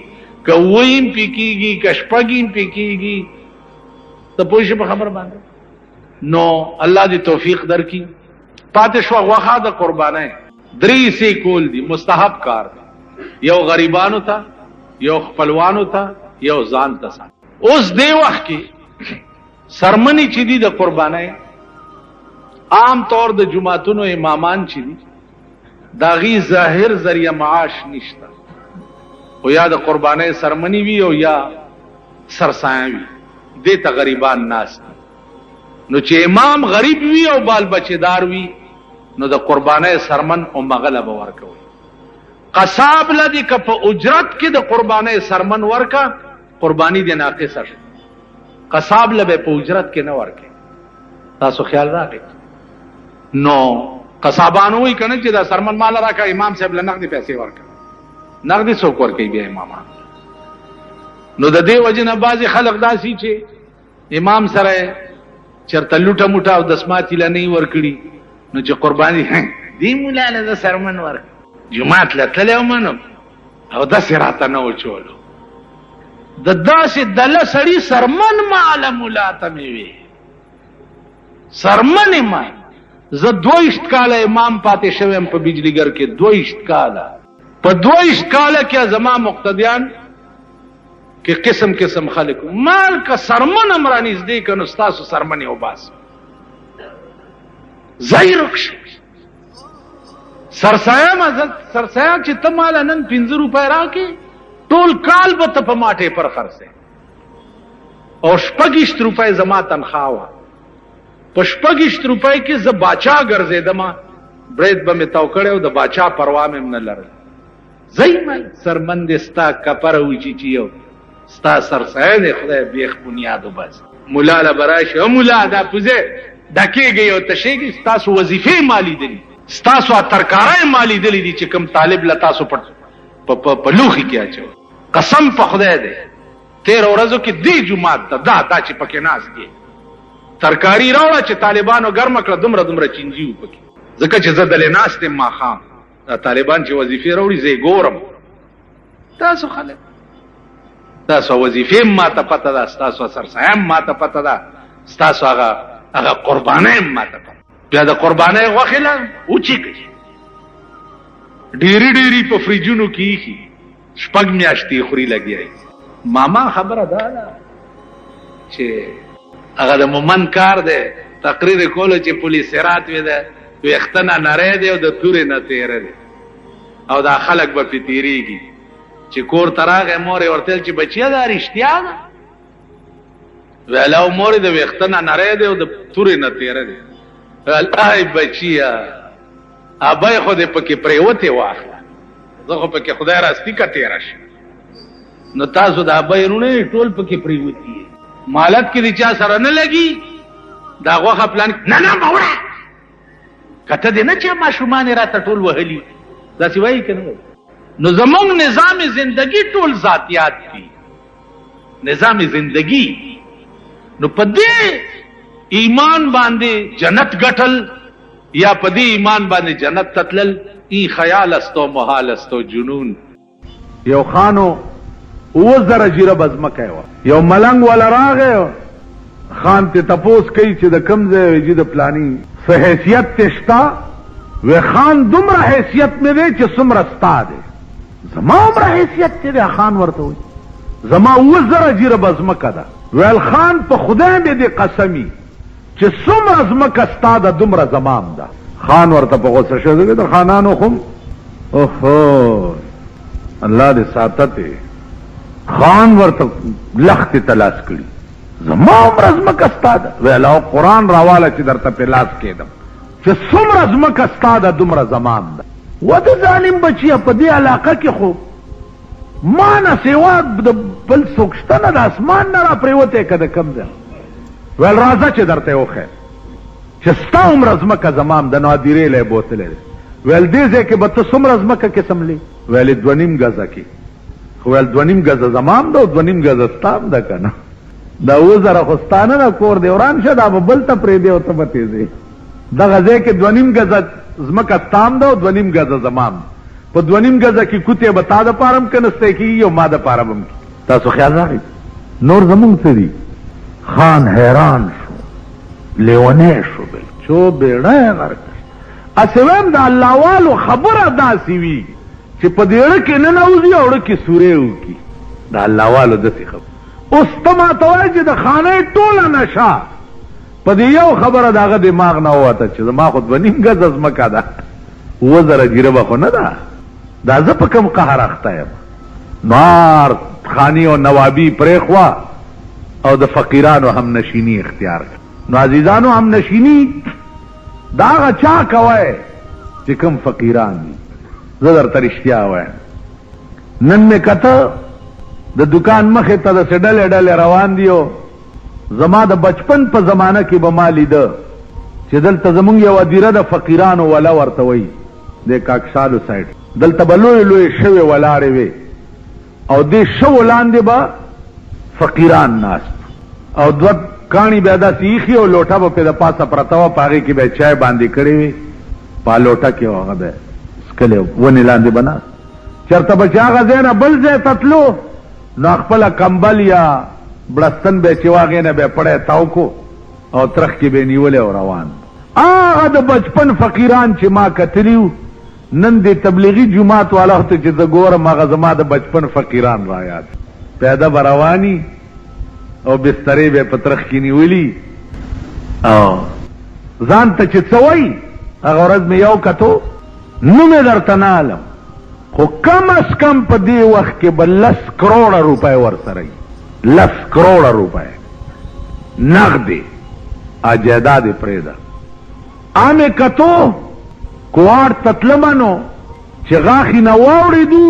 که 7 هم پې کېږي، که 6 هم پې کېږي. ته پوه شې په خبر باندې؟ نو الله دې توفیق درکړي. پاتې شوه غوښه د قربانۍ. 3 حصې کول دي، مستحب کار دی. یو غریبانو ته، یو خپلوانو ته، یو ځان ته. اوس دې وخت کې سرمنی چې دي د قربانۍ عام طور د جماعتونو امامان چې دي د هغې ظاهر ذریعه معاش نشته، خو یا د قربانۍ سرمنی وي او یا سرسایه وي، دې ته غریبان ناست. نو چې امام غریب وي او بال بچه‌دار وي نو د قربانۍ سرمن او مغله به ورکوي. قصاب لدی که په اجرت کې د قربانۍ سرمن ورکا قربانی دی ناقصه شو قصاب لبه په اجرت کې نه ورکې تاسو خیال راغی نو قصابانو وی کنه چې دا سرمن مال راکا امام صاحب له نقدي پیسې ورکا نقدي څوک ورکې بیا امامان نو د دې وجنه بعضی خلق داسي چې امام سره چرته لوټه موټه او دسماتی لنی ورکړي نو چې قرباني دی مولا له سرمن ورک جمعات له تلو منو او د سراته نو چولو د داسې دله سړی سرمن معلم مولا ته وی سرمن ما زه 22 کاله امام پاتې شوم په بجلیګر کې 22 کاله په 22 کاله کې زما مقتدیان کې قسم قسم خلق مال کا سرمن امرانیز دی کنو تاسو سرمن او باس زایرکش سرسایا مزد سرسایا چې ته مال نن 15 روپے راکې ټول کال به ته په ماټه پر خرڅه او 25 روپے زما تنخواه وا په 25 روپے کې ز باچا ګرځیدم برید به مې تاو کړو د باچا پروا مې نه لرل زایمل سرمند ستا کپر وچی چیو ستا سرسایه نه خدای بیخ بنیادو بس مولا له براشه مولا دا پوزه دکېږي او تشېږي تاسو وظیفه مالی دي تاسو ترکارای مالی دي چې کوم طالب ل تاسو په لوخي کې اچو قسم په خدای دې 13 ورځو کې دی جمعه دا چې پکې ناس دي ترکاری راوړه چې طالبانو ګرم کړه دومره چینجیو پکې ځکه چې زدل ناس ته ما خام طالبان چې وظیفه راوړي زه ګورم تاسو خلک تاسو وظیفه ما ته پته ده تاسو سرسایم ما ته پته ده تاسو هغه قربانای ما ته پته بیا د قربانای غوښه اوچی کوي ډیری په فریجونو کې شپږ میاشتې خوري لګیای ماما خبره ده چې هغه د مومن کار دی تقریر کولو چې پولیس رات وي ده وختنه نری دی او د تورې نه تیر دی او دا خلک به تیریږي چې کور تراغه مور ورته چې بچیا دا رښتیا ده ویلاو مور د وختنه نری دی او د تورې نه تیر دی الای بچیا ابای خو دې پکې پریوته واخله زه خو پکې خدای راستی کا تیر شي نو تاسو د ابای رونه ټول پکې پریوتی مالک کې د چا سره نه لګي دا غوخه پلان نه موړه کته دې نه چې ماشومان راته ټول وهلي دا سی وایي کنه نو زمونږ نظام زندگی ټول ذاتیات دي نظام زندگی نو پدې ایمان باندې جنت غټل یا پدې ایمان باندې جنت تتلل ای خیال استو محال استو جنون یو خانو او زره جیره بزمکه و یو ملنګ ولا راغه خان ته تپوس کوي چې د کم ځای ویجی د پلانی څه حیثیت تشتا و خان دومره حیثیت مې دی چې څومره ستا دی زما عمره حیثیت دی خان ورته وي زما او زره جیره بزمکه ده ویل خان په خدای مې دی قسمی چې څومره زمکه ستا ده دومره زمام ده خان ورته په غوسه شو د خانانو خو اوهو الله دې ساتته خان ورته لخت تلاش کړي زما عمر زمکه ستاده ویلا قرآن راواله چې درته په لاس کېدم چې څومره زمکه ستاده دومره زمام ده و د ظالم بچیا په دې علاقه کې خو ما نه سیوا د بل څوک شته نه د اسمان نه را پریوته که د کم ده ویل راځه چې درته وښیم چې ستا عمر زمکه زمام ده نو ادیرې لی بوتلی دی ویل دې ځای کې به ته څومره زمکه کې سملی ویل 2.5 ګزه کې خو ویل 2.5 ګزه زمام ده او 2.5 ګزه ستام ده که نه دا 2000 خو ستانه ده کور دی وران شه دا به بل ته پرېږدې او ته به تېځې دغه ځای کې 2.5 ګزه زمکه ستام ده او 2.5 ګزه زمام په 2.5 ګزه کې کوتې به تا دپاره هم کنستی کېږي او ما دپاره به هم کېږي تاسو خیال راغی نور زمونږ څه دي خان حیران شو لیونی شو چو بیړه یې غرق اسې وایم د الله والو خبره داسې وي چې په دیړه کې ننوځي او ړه کې سورې وکړي د الله والو داسې خبره اوس ته ماته وایې چې د خانې ټوله نشه په دې یو خبره د هغه دماغ نه ووته چې زما خو 2.5 ګزه ځمکه ده 2000 ګیره به خو نه ده دا زه په کوم قهر اخته یم نار خانی او نوابي پرېخوا او د فقیرانو هم نشینی اختیار نو عزیزانو هم نشینی دا هغه چا کوئ چې کوم فقیران دي زه درته رښتیا وایم نن مې کته د دکان مخې ته د ډلې ډلې روان دیو. زما د بچپن په زمانه کې به ما لیده چې دلته زمونږ یو ادیره د فقیرانو ولا ورته وایي د کاکشالو سایډ، دلته به لوی لوی شوې ولاړې وې او دې شو لاندې به فقیران ناست او دوه کاڼي بیا داسې ایښي او لوټه به پې د پاسه پرته وه، په هغې کې به یې چای باندې کړې وې، په لوټه کې هغه به څکلې ونې لاندې به ناست. چېرته به چې هغه ځای نه بل ځای ته تلو نو خپله کمبل یا بړستن به چې واغې نه به یې پړی تاو کو او ترخ کې به یې نیولې او روان. هغه د بچپن فقیران چې ما کتلي وو نن د تبلیغي جومات والا ته چې زه ګورم هغه زما د بچپن فقیران را یاد پیاده به رواني او بسترې به په ترخ کې نیولي او ځان ته چې څه وایي هغه ورځ مې یو کتو نوم یې درته نه علم خو کم از کم په دې وخت کې به 10 کروڑه روپۍ ورسره وي، 10 کروڑه روپۍ نغدې جایداد یې پرېږده. مې کتو کوهاټ ته تلمه نو چې غاښې نه واوړېدو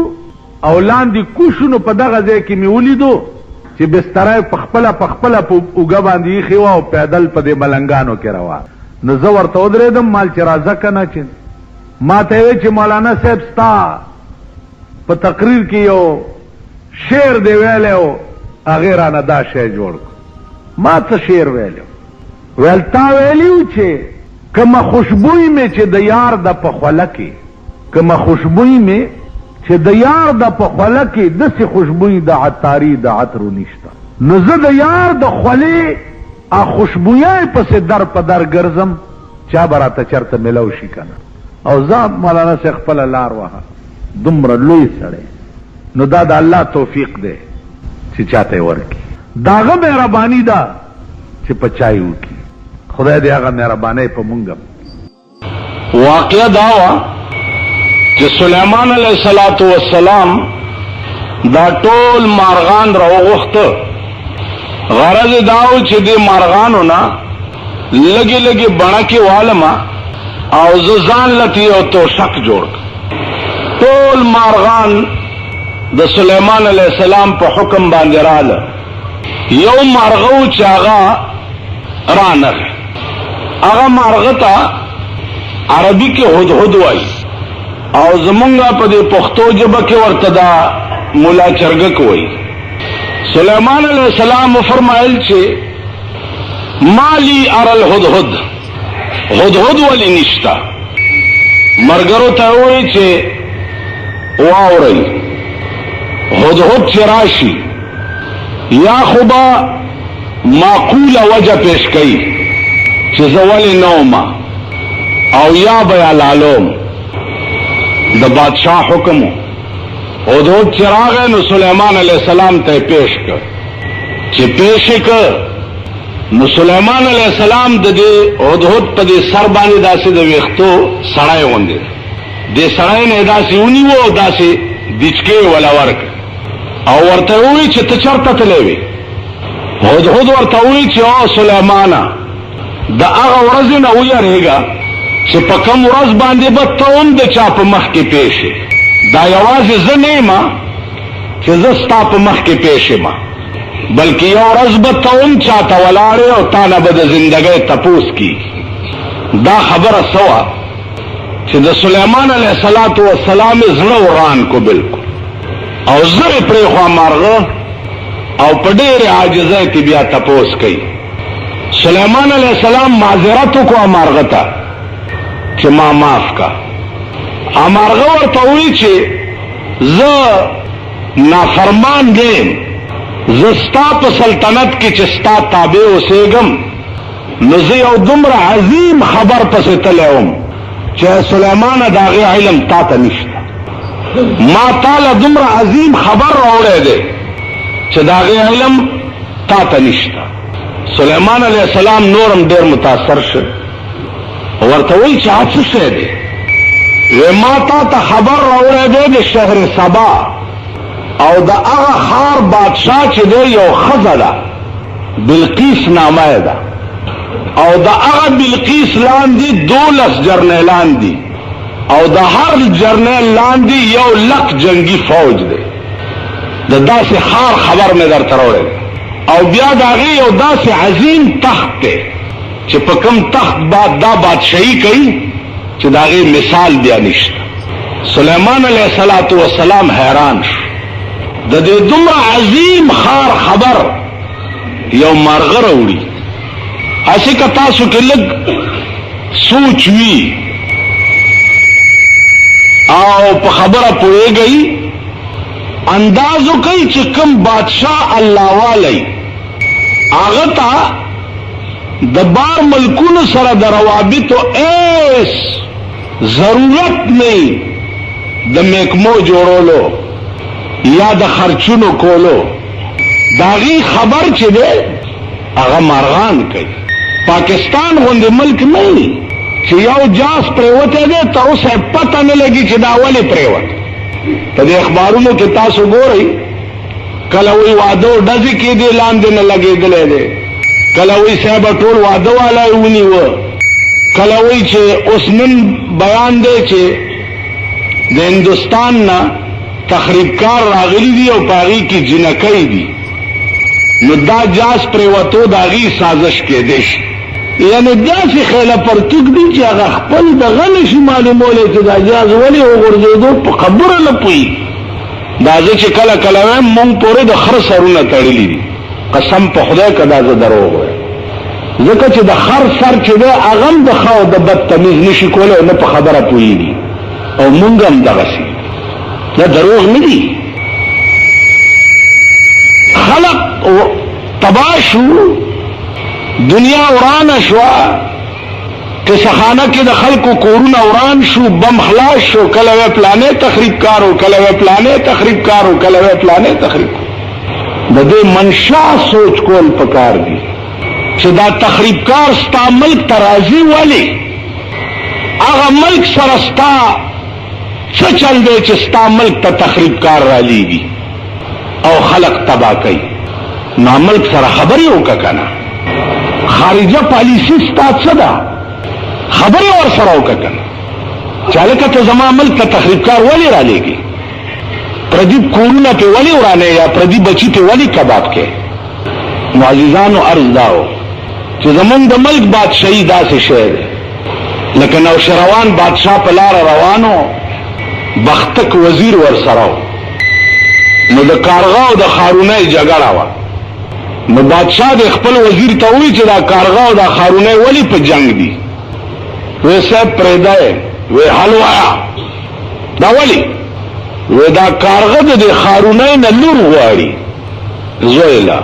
او لاندې کوشو نو په دغه ځای کې مې ولیدو چې بستره په خپله په اوږه باندې ایښې وه او پیدل په دې ملنګانو کې روان. نو زه ورته ودرېدم مال چې راځه که نه چې ما ته یې ویل چې مولانا صاحب ستا په تقریر کې یو شعر دی ویلی و هغې رانه دا شی جوړ کړو. ما څه شعر ویلی ویل تا ویلي و چې کمه خوشبوی مې چې د یار د په خوله کې کمه خوشبوی مې چې د یار د په خوله کې داسې خوشبوی د عطاري د عطرو نشته. نو زه د یار د خولې خوشبویۍ پسې در په در ګرځم چا به راته چېرته میلو شي که نه. او زه مولانا صاحب خپله لار وهه دومره لوی سړی. نو دا د الله توفیق دی چې چاته یې ورکړي، د هغه مهرباني ده چې په چا یې وکړي. خدای دې هغه مهربانۍ په مونږ واقعه دا وه چې سلیمان علیه السلام دا ټول مارغان راوغوښته. غرض یې دا و چې دې مارغانو نه لږې لږې بڼکې والمه او زه ځان لته یو توشک جوړ کړ. ټول مارغان د سلیمان علیه السلام په حکم باندې راله. یو مارغه و چې هغه رانغی. هغه مارغه ته عربي کې هدهد وایي او زمونږ په دې پښتو ژبه کې ورته دا مولا چرګک وایي. سلیمان علیه السلام فرمایل چې مالی ارل هدهد، هدهد ولی نشتا. مرګرو ته وایي چې واورئ هدهد چې راشي یا خو به معقوله وجه پیش کوي چې زه ولې نه ومه او یا به یا لالوم. د بادشاہ حکم هدهد چې راغی نو سلیمان علیه السلام ته یې پیش کړ. چې پیش یې کړ نو سلیمان علیه السلام د دې هدهد په دې سر باندې داسې د ویښتو سړی غوندې دې سړی نه یې داسې ونیو او داسې دیچکې وله ورکړ او ورته ووایي چې ته چېرته تللی وې. هدهد ورته ووایي چې او سلیمانه د هغه ورځې نه ویرېږه چې په کوم ورځ باندې به ته هم د چا په مخ کې پیش یې. دا یوازې زه نه یم چې زه ستا په مخ کې پیش یم بلکې یو ورځ به ته هم چاته ولاړې او تا نه به د زندګۍ تپوس کېږي. دا خبره څه وه چې د سلیمان علیه السلام یې زړه وران کو بلکل او زه یې پرېښوا مارغه او په ډېرې عاجزۍ کې بیا تپوس کوي. سلیمان علیه السلام معذرت وکړه مارغه ته چې ما معاف کا. مارغه ورته وایي چې زه نافرمان دیم، زه ستا په سلطنت کې چې ستا تابع اوسېږم نو زه یو دومره عظیم خبر پسې تللی وم چې سلیمانه د هغې علم تا ته نشته. ما تاله دومره عظیم خبر راوړی دی چې د هغې علم تا ته نشته. سلیمان علیه السلام نورم ډېر متاثر شو. ورته وایي چې هغه څه شی دی؟ ما تا ته خبر راوړی دی د شهر سبا او د هغه ښار بادشاه چې دی یو ښځه ده بلقیس نامه یې ده او د هغه بلقیس لاندې 12 جرنیلان دي او د هر جرنیل لاندې 1 لک جنگي فوج دی. د داسې خار خبر مې درته راوړی او بیا د هغې یو داسې عظیم تخت دی چې په کوم تخت دا بادشاهي کوي چې د هغې مثال بیا نشته. سلیمان علیه السلام حیران شو د دې دومره عظیم خار خبر یو مرغه راوړي. هسې که تاسو کې لږ سوچ وي او په خبره پوهېږئ اندازو کوي چې کوم بادشاہ الله والی هغه ته د بار ملکونو سره د روابطو ایس ضرورت نه د محکمو جوړولو یا د خرچونو کولو داغي خبر چې دی هغه مرغان کوي. پاکستان غوندې ملک نه چې یو جاس پریوتی دی ته اوسه پته نه لګي چې دا ولې پریوت. په دې اخبارونو کې تاسو ګورئ کله وی واده ډزې کېدې لاندې نه لګېدلی دی، کله وی صاحب ټول واده والا یې ونیوه، کله وی چې اوس نن بیان دی چې د هندوستان نه تخریبکار راغلی دي او په هغې کې جنکۍ دي. نو دا جاس پریوتو د هغې سازش کېدی شي. یعنې داسې خیله پرتوک دي چې هغه خپل دغه نشي معلومولی چې دا جاز ولې وغورځېدو په خبره نه پوهېږي. دا زه چې کله کله وایم مونږ پورې د خر سرونه تړلي دي، قسم په خدای که دا زه دروغ وایم، ځکه چې د خر سر چې دی هغه هم د ښه او د بد تمیز نشي کولی او نه په خبره پوهېږي او مونږ هم دغسې. دا دروغ نه دي. خلق تباه شو، دنیا ورانه شوه، قصخانه کې د خلکو کورونه وران شو، بم خلاص شو، کله وی پلانې تخریب کارو، کله وی پلانې تخریب کارو، کله وی پلانې تخریب کارو. د دې منشا سوچ کول پکار دي چې دا تخریب کار ستا ملک ته راځي ولې؟ هغه ملک سره ستا څه چل دی چې ستا ملک ته تخریب کار رالیږي او خلق تباه کوي؟ نو ملک سره خبرې وکړه که نه، خارجه پالیسي ستا څه ده خبرې ورسره وکړه که نه، چې هلکه ته زما ملک ته تخریب کار ولې رالیږي؟ پردي کورونه پې ولې ورانې یا پردي بچي پې ولې کباب کې؟ نو عزیزانو عرض دا و چې زمونږ د ملک بادشاهي داسې شی دی لکه نوشروان بادشاه په لاره روانو، بختک وزیر ورسره و، نو د کارغه او د خارونۍ جګړه وه. نو بادشاه د خپل وزیر ته ووایي چې دا کارغه او دا خارونۍ ولې په جنگ دي؟ وی صاحب پرېږده یې، وی حل وایه دا ولې؟ وی دا کارغه د دې خارونۍ نه لور غواړي زوی له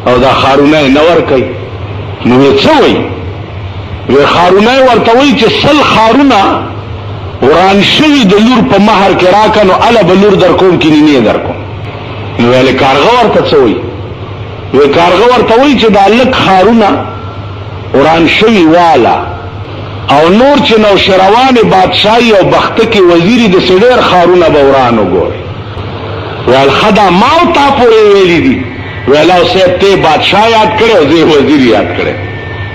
او دا خارونۍ نه ورکوي. نو وی څه وایي؟ وی خارونۍ ورته وایي چې 100 خارونه وران شوي د لور په مهر کې راکه نو اله به لور در کوم کې نیمې در کوم. نو ویلې کارغه ورته څه وایي؟ وی کارغه ورته وایي چې دا لږ خارونه وران شوي واله او نور چې نوشروان بادشاهي او بختکي وزیري د ډېر خارونه به وران وګوري. ویل ښه دا ما او تا پورې ویلي دي؟ ویل او صاحب ته بادشاه یاد کړی او زه وزیر یاد کړی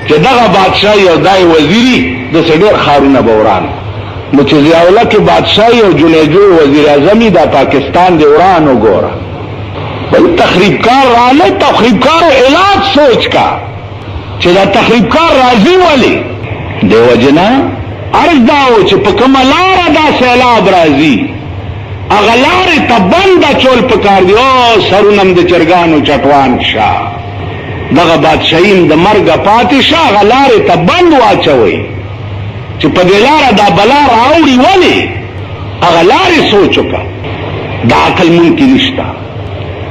چې دغه بادشاهي او دای وزیري د ډېر خارونه به وران. نو چې ضیاءالله کې بادشاهي او جنیجو وزیر اعظمي دا پاکستان دی وران وګوره. بل تخریبکار راغلی، تخریبکارو علاج سوچ کا چې دا تخریبکار راځي ولې؟ دی وجنه عرض دا و چې په کومه لاره دا سیلاب راځي هغه لارې ته بند اچول پکار دي. او سرونم د چرګانو چټوان شه، دغه بادشاهي د مرګه پاتې شه، هغه لارې ته بند واچوئ چې په دې لاره دا بلا راوړي ولې؟ هغه لارې سوچ وکړه. دا عقل مونږ کې نشته،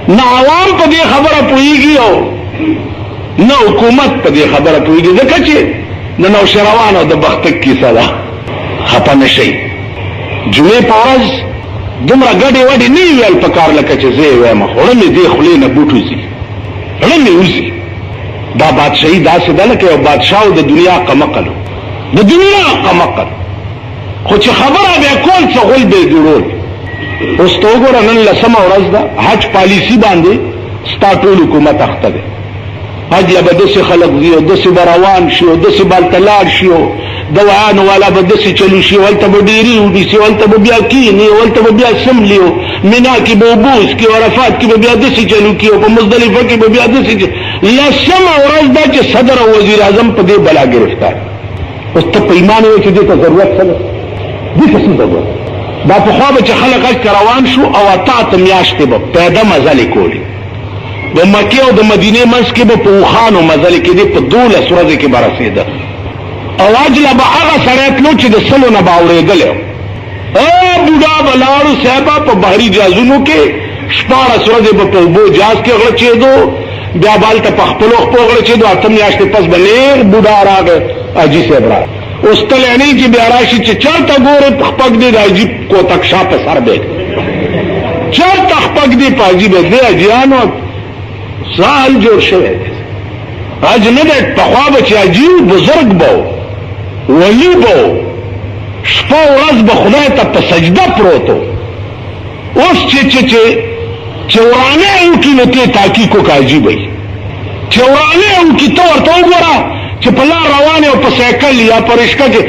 نه عوام په دې خبره پوهېږي او نه حکومت په دې خبره پوهېږي، ځکه چې د نوشروان او د بختک کیسه ده. خفه نه شئ، جمعې په ورځ دومره ګډې وډې نه وي ویل پکار لکه چې زه یې وایم، خوړه مې دې خولې نه بوټ وځي، زړه مې وځي. دا بادشاهي داسې ده لکه یو بادشاه د دنیا قمقل، د دنیا قمقل، خو چې خبره به یې کول څه غول به یې جوړول. اوس ته وګوره نن 10مه ورځ ده، حج پالیسي باندې ستا ټول حکومت اخته دی. حج له به داسې خلک ځي او داسې به روان شي او داسې به هلته لاړ شي او د وعانو والا به داسې چلو شي هلته به ډېري ونیسي هلته به بیا کښېني او هلته به بیا سملي او منا کې به اوبه وڅکي او عرفات کې به بیا داسې چلو کړي او په مزدلفه کې به بیا داسې لسمه ورځ دا چې صدر او وزیر اعظم په دې بلا ګرفتار اوس ته په ایمان وایې چې دې ته ضرورت څه ده دې ته څه ضرورت دا پخوا به چې خلک حج ته روان شو او اته میاشتې به پیاده مزلې کولې د مکې او د مدینې منځ کې به په اوښانو مزلې کېدې په 12 ورځې کې به رسېده او حج له به هغه سړی تلو چې د سلو نه به اورېدلی بوډا به لاړو صاحبه په بحري جهازونو کې 14 ورځې به په اوبو جهاز کې غړچېدو بیا به هلته په خپلو خپو غړچېدو 8 میاشتې پس به نېغ بوډا راغی حاجي صاحب راغی اوس تلی نه چې بیا راشي چې چېرته ګورې خپک دی د حاجي کوتک شا په سر دی چېرته خپک دی په حاجي به دی حاجیانو سال جوړ شوی دی حج نه دی پخوا به چې حاجي بزرګ به ولی به شپه ورځ به خدای ته په سجده پروتو اوس چې ورانه وکړي نو ته تحقیق وکړه عجیبه وي چې ورانه وکړي ته ورته وګوره چې په لار روان او په سایکل یا په رشکه کې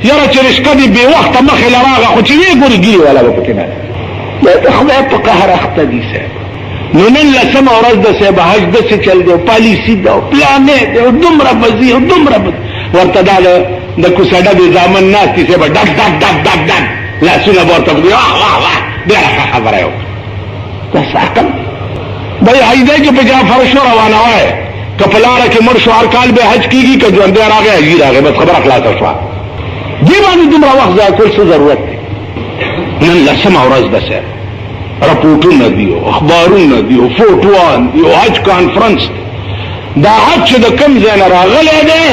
یاره چې رشکه دې بې وخته مخې له راغه خو چې ویې ګورې ګیرې والا به پکې نه د خدای په قهر اخته دي صاحب نو نن لسمه ورځ د صاحب حج داسې چل دی او پالیسي ده او پلانې دی او دومره بځي او دومره ورته دا د کوسډه د زامن ناستې صاحب ډک ډک ډک ډک ډک لاسونه به ورته وایي واه واه واه ډېره ښه خبره یې وکړه داسې عقل بهی حج دی چې په جعفر شو روانوی که په لاره کې مړ شو هر کال به حج کېږي که ژوندی راغی حجي راغی بس خبره خلاصه شوه دې باندې دومره وخت ضایع کول څه ضرورت دی نن لسمه ورځ ده صاحب رپورټونه دي او اخبارونه دي او فوټوان دي او حج کانفرنس دی دا حج چې د کوم ځای نه راغلی دی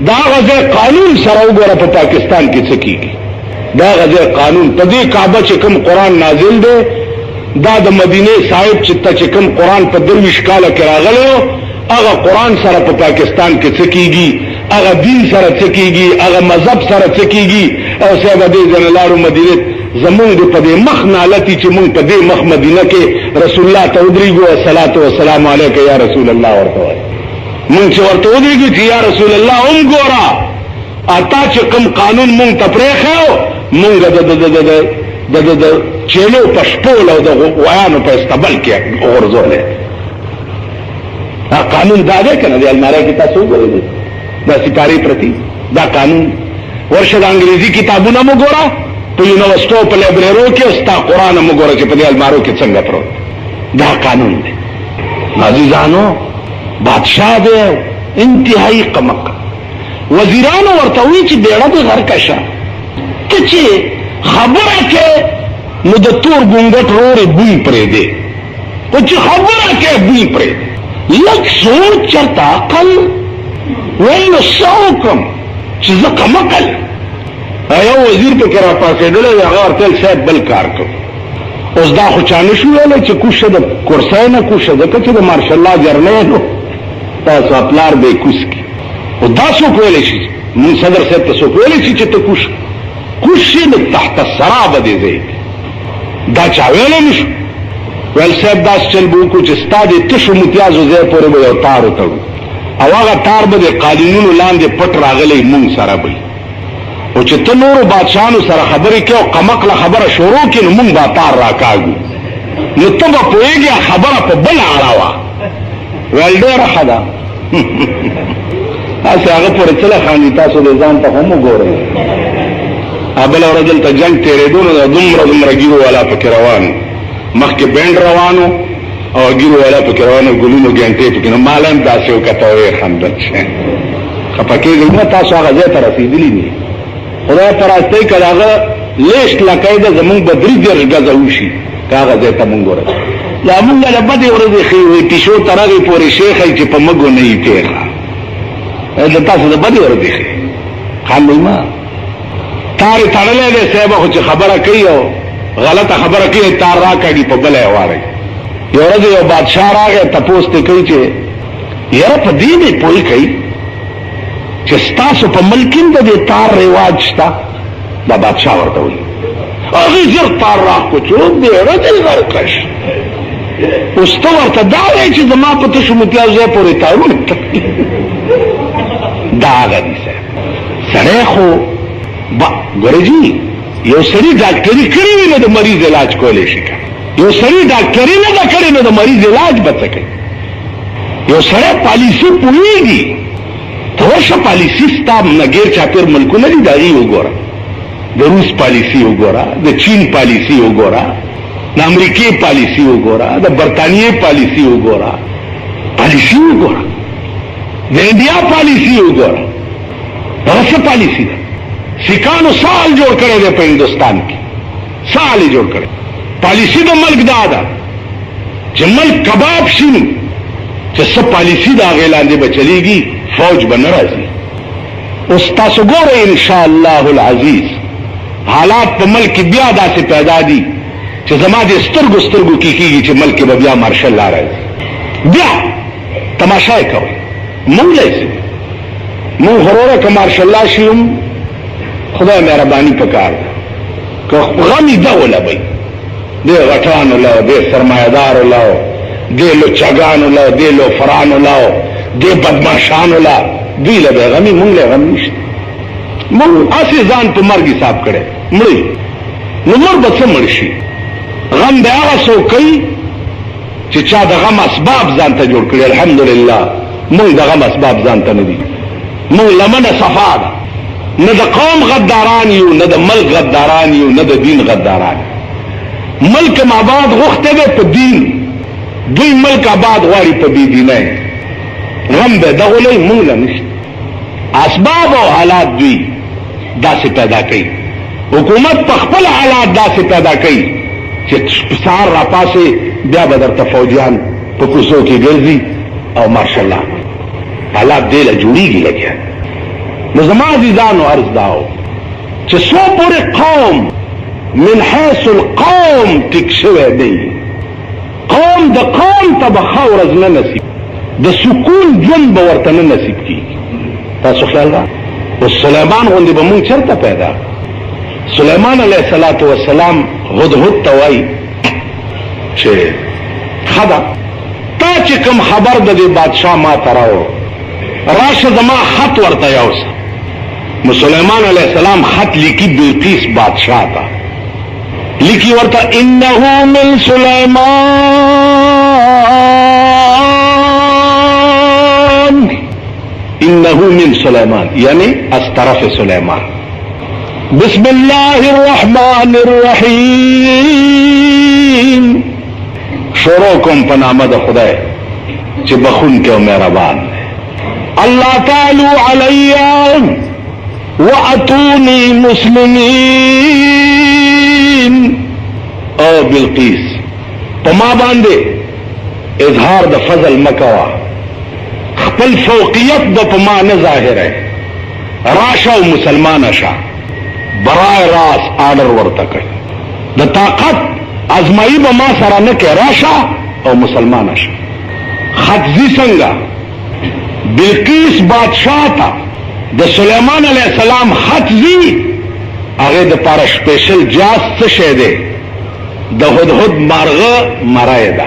دا هغه ځای قانون سره وګوره په پاکستان کې څه کېږي دا هغه ځای قانون په دې کعبه چې کوم قرآن نازل دی دا د مدینې صاحب چې کوم قرآن په 23 کاله کې راغلی و هغه قرآن سره په پاکستان کې څه کېږي هغه دین سره څه کېږي هغه مذهب سره څه کېږي او صاحب دې ځنه لاړو مدینې زمونږ د په دې مخ نالتي چې مونږ په دې مخ مدینه کې رسول الله ته ودرېږو الصلاة والسلام علیک یا رسول الله ورته وایي مونږ چې ورته ودرېږو چې یا رسول الله هم ګوره اتا چې کوم قانون مونږ ته پرېښی مونږ د چیلو په شپول او د ویانو په استبل کې غورځولی دا قانون دا دی که نه دی الماری کې تاسو وګورئ دا سپارې پرتې دا قانون ورشه د انګریزي کتابونه مو ګوره په یونیورسټو په لایبرریو کې ستا قرآن مو ګوره چې په دې المارو کې څنګه پروت دا قانون دی عزیزانو بادشاہ دی انتهایی قمق وزیرانو ورته وایي چې بیړه دې غرقه شه ته چې خبره کې نو د تور ګونګټ رورې بوی پرېږدې خو چې خبره کې بوی پرېږدې لږ سوچ چېرته عقل وایي نو څه وکړم چې زه کمقل یو وزیر پکې را پاڅېدلی دی هغه ورته ویل صاحب بل کار کوم اوس دا خو چا نه شو ویلی چې کوز شه د کرسۍ نه کوز شه ځکه چې د مارشل الله جرنی نو تاسو پلار به یې کوز کړي خو دا څوک ویلی شي مونږ صدر صاحب ته څوک ویلی شي چې ته کوز شي نو تحت الثرا به دې ځای دا چا ویلی نه شو ویل صاحب داسې چل به وکړو چې ستا دې تشو متیازو ځای پورې به یو تار وتړو او هغه تار به د قالینونو لاندې پټ راغلی مونږ سره به او چې ته نورو بادشاهانو سره خبرې کوي او قمقله خبره شروع کړي نو مونږ به تار راکاږو نو ته به پوهېږې خبره په بله اړه وه ویل ډېره ښه ده هسې هغه پورې څه له خاندي تاسو د ځان ته هم وګورئ بله ورځ دلته جنګ تېرېدو نو د دومره ګیرو والا پکې روان مخکې بینډ روانو او ګیرو والا پکې روانو ګلونو ګنټې پکې نو مال هم داسې وکته ویې خندل خفه کېږئ نه تاسو هغه ځای ته رسېدلي دي خدای په راستۍ که د هغه لیست لکۍ ده زمونږ به 3 ګزه وشي که هغه ځای ته مونږ ورسو دا مونږ له بدې ورځې ښیي وایي پیشو تر هغې پورې شیخی چې په مږو نه وي پېښه د تاسو د بدې ورځې ښیي خاندئ ما تار یې تړلی دی صاحبه خو چې خبره کوي او غلطه خبره کوي تار راکاږي په بله یې واروي یو ورځ یو بادشاه راغی تپوس ته کوي چې یاره په دې مې پوه کوي چې ستاسو په ملک هم د دې تار رواج شته دا بادشاه ورته وایي هغې ژر تار راکوچو بیړه دې غرقه شي اوس ته ورته دا وایې چې زما په تشو متیازو ځای پورې تارونه دا هغه دي سړی خو ګوره جي یو سړي ډاکټري کړې وي نو د مریض علاج کولی شي یو سړي ډاکټري نه ده کړې نو د مریض علاج به څه کوي یو سړی پالیسي پوهېږي ته ورشه پالیسي ستا نګیر چاپېر ملکونه دي د هغې وګوره د روس پالیسي وګوره د چین پالیسي وګوره د امریکې پالیسي وګوره د برطانیې پالیسي وګوره پالیسي وګوره د انډیا پالیسي وګوره دغه څه پالیسي ده سکانو سال جوړ کړی دی په هندوستان کې سال یې جوړ کړی پالیسي د ملک دا ده چې ملک کباب شي چې څه پالیسي د هغې لاندې به چلیږي فوج به نه راځي اوس تاسو ګورئ انشاءالله العزیز حالات په ملک کې بیا داسې پیدا دي چې زما د سترګو سترګو کې کېږي چې ملک کې به بیا مارشل لا راځي بیا تماشا یې کوئ مونږ لایسي مونږ هروره که مارشل لا شي هم خدای مهرباني پکار ده که غمی ده ولبئ دې غټانو له دې سرمایهدارو له دې لچاګانو له دې لوفرانو له دې بدماشانو له دوی له به غمي مونږ له غم نشته مونږ هسې ځان په مرګ حساب کړی مړی نو مړ به څه مړ شي غم به هغه څوک کوي چې چا د غم اسباب ځان ته جوړ کړي الحمدلله مونږ د غم اسباب ځان ته نه دي مونږ لمنه صفا ده نه د قوم غداران یو نه د ملک غداران یو نه د دین غداران ملک آباد غوښته ده په دین دوی ملک آباد غواړي په بې دینۍ غم به دغه لوی مونږ له نشته اسباب او حالات دوی داسې پیدا کوي حکومت په خپل حالات داسې پیدا کوي چې سهار راپاسې بیا به درته فوجیان په کوڅو کې ګرځي او ماشاءالله حالات دې له جوړېږي لګیا نو زما عزیزانو عرض داو چې څو پورې قوم من حیث القوم ټیک شوی دی قوم د قوم ته به ښه ورځ نه نصیب د سکون ژوند به ورته نه نصیب کېږي تاسو خیال را اوس سلیمان غوندې به مونږ چېرته پیدا سلیمان علیه الصلاة والسلام هدهد ته وایي چې ښه ده تا چې کوم خبر د دې بادشاه ما ته راوړو راشه زما خط ورته یوسه نو سلیمان علیه السلام خط لیکي بلقیس بادشاه ته لیکي ورته انه من سلیمان انه من سلیمان یعنی از طرف سلیمان بسم الله الرحمن الرحیم شروع کوم په نامه د خدای چې بخون کې او مهربان الله تعالی علی واتونی مسلمین او بلقیس په ما باندې اظهار د فضل مکوا خپل فوقیت د په ما نه ظاهره راشه او مسلمان شه برای راس آرڈر ورته کړ د طاقت ازمایي به ما سره نه کې راشه او مسلمان شه خطزی څنګه بلقیس بادشاہ تا د سلیمان علیہ السلام خطزی هغه د پاره سپیشل جاز څه شه دی د هدهد مارغه مرای ده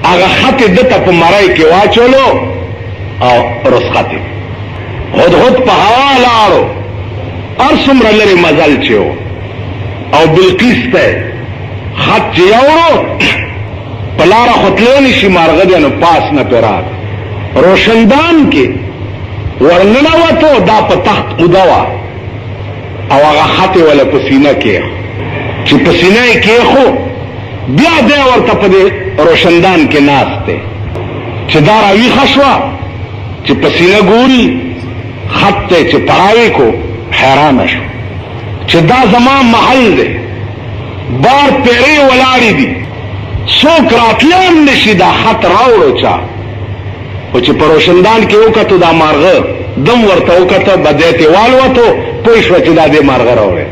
هغه خط د ته په مرای کې واچولو او رسخت هدهد په هوا لاړو ارسمره لري مزل چو او بلقیس ته خط یوړو پلاره خطلو نشي مارغه دی نو پاس نه پیرات روشندان کې ورننه وته دا په تخت قدوا او هغه خط ولا پسینه کې چې پسینه کې خو بیا دې ورته په روشندان کې ناشته چې دا راوي خشوا چې پسینه ګوري خط ته چې پړاوي کو حیران شو چې دا زما محل دی بار پیری ولاړی دي څوک راتلم نشي دا خط راوړو چا او چې پروشندان کې وکړو دا مارغه دم ورته وکړه بدیته والوته پوه شو چې دا دې مارغه راوړي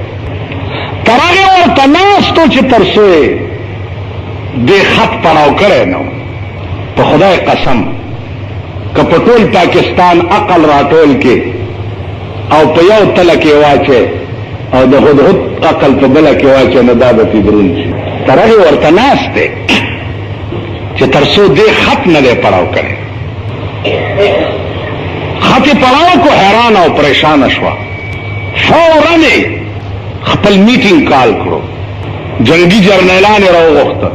ترغه ورته ناستو چې ترسوي دې خط پړاو کړي نو په خدای قسم که په ټول پاکستان عقل راټول کې او په یو تله کې واچي او د هدهد عقل په بله کې واچي نه دا به تدرون شي ترغه ورته ناسته چې ترسو دې خط نه دی پړاو کړي. خط پړاو کو حیران او پریشان شوا. فوراً خپل میټینګ کال کړو. جنگي جرنیلان راوغوښته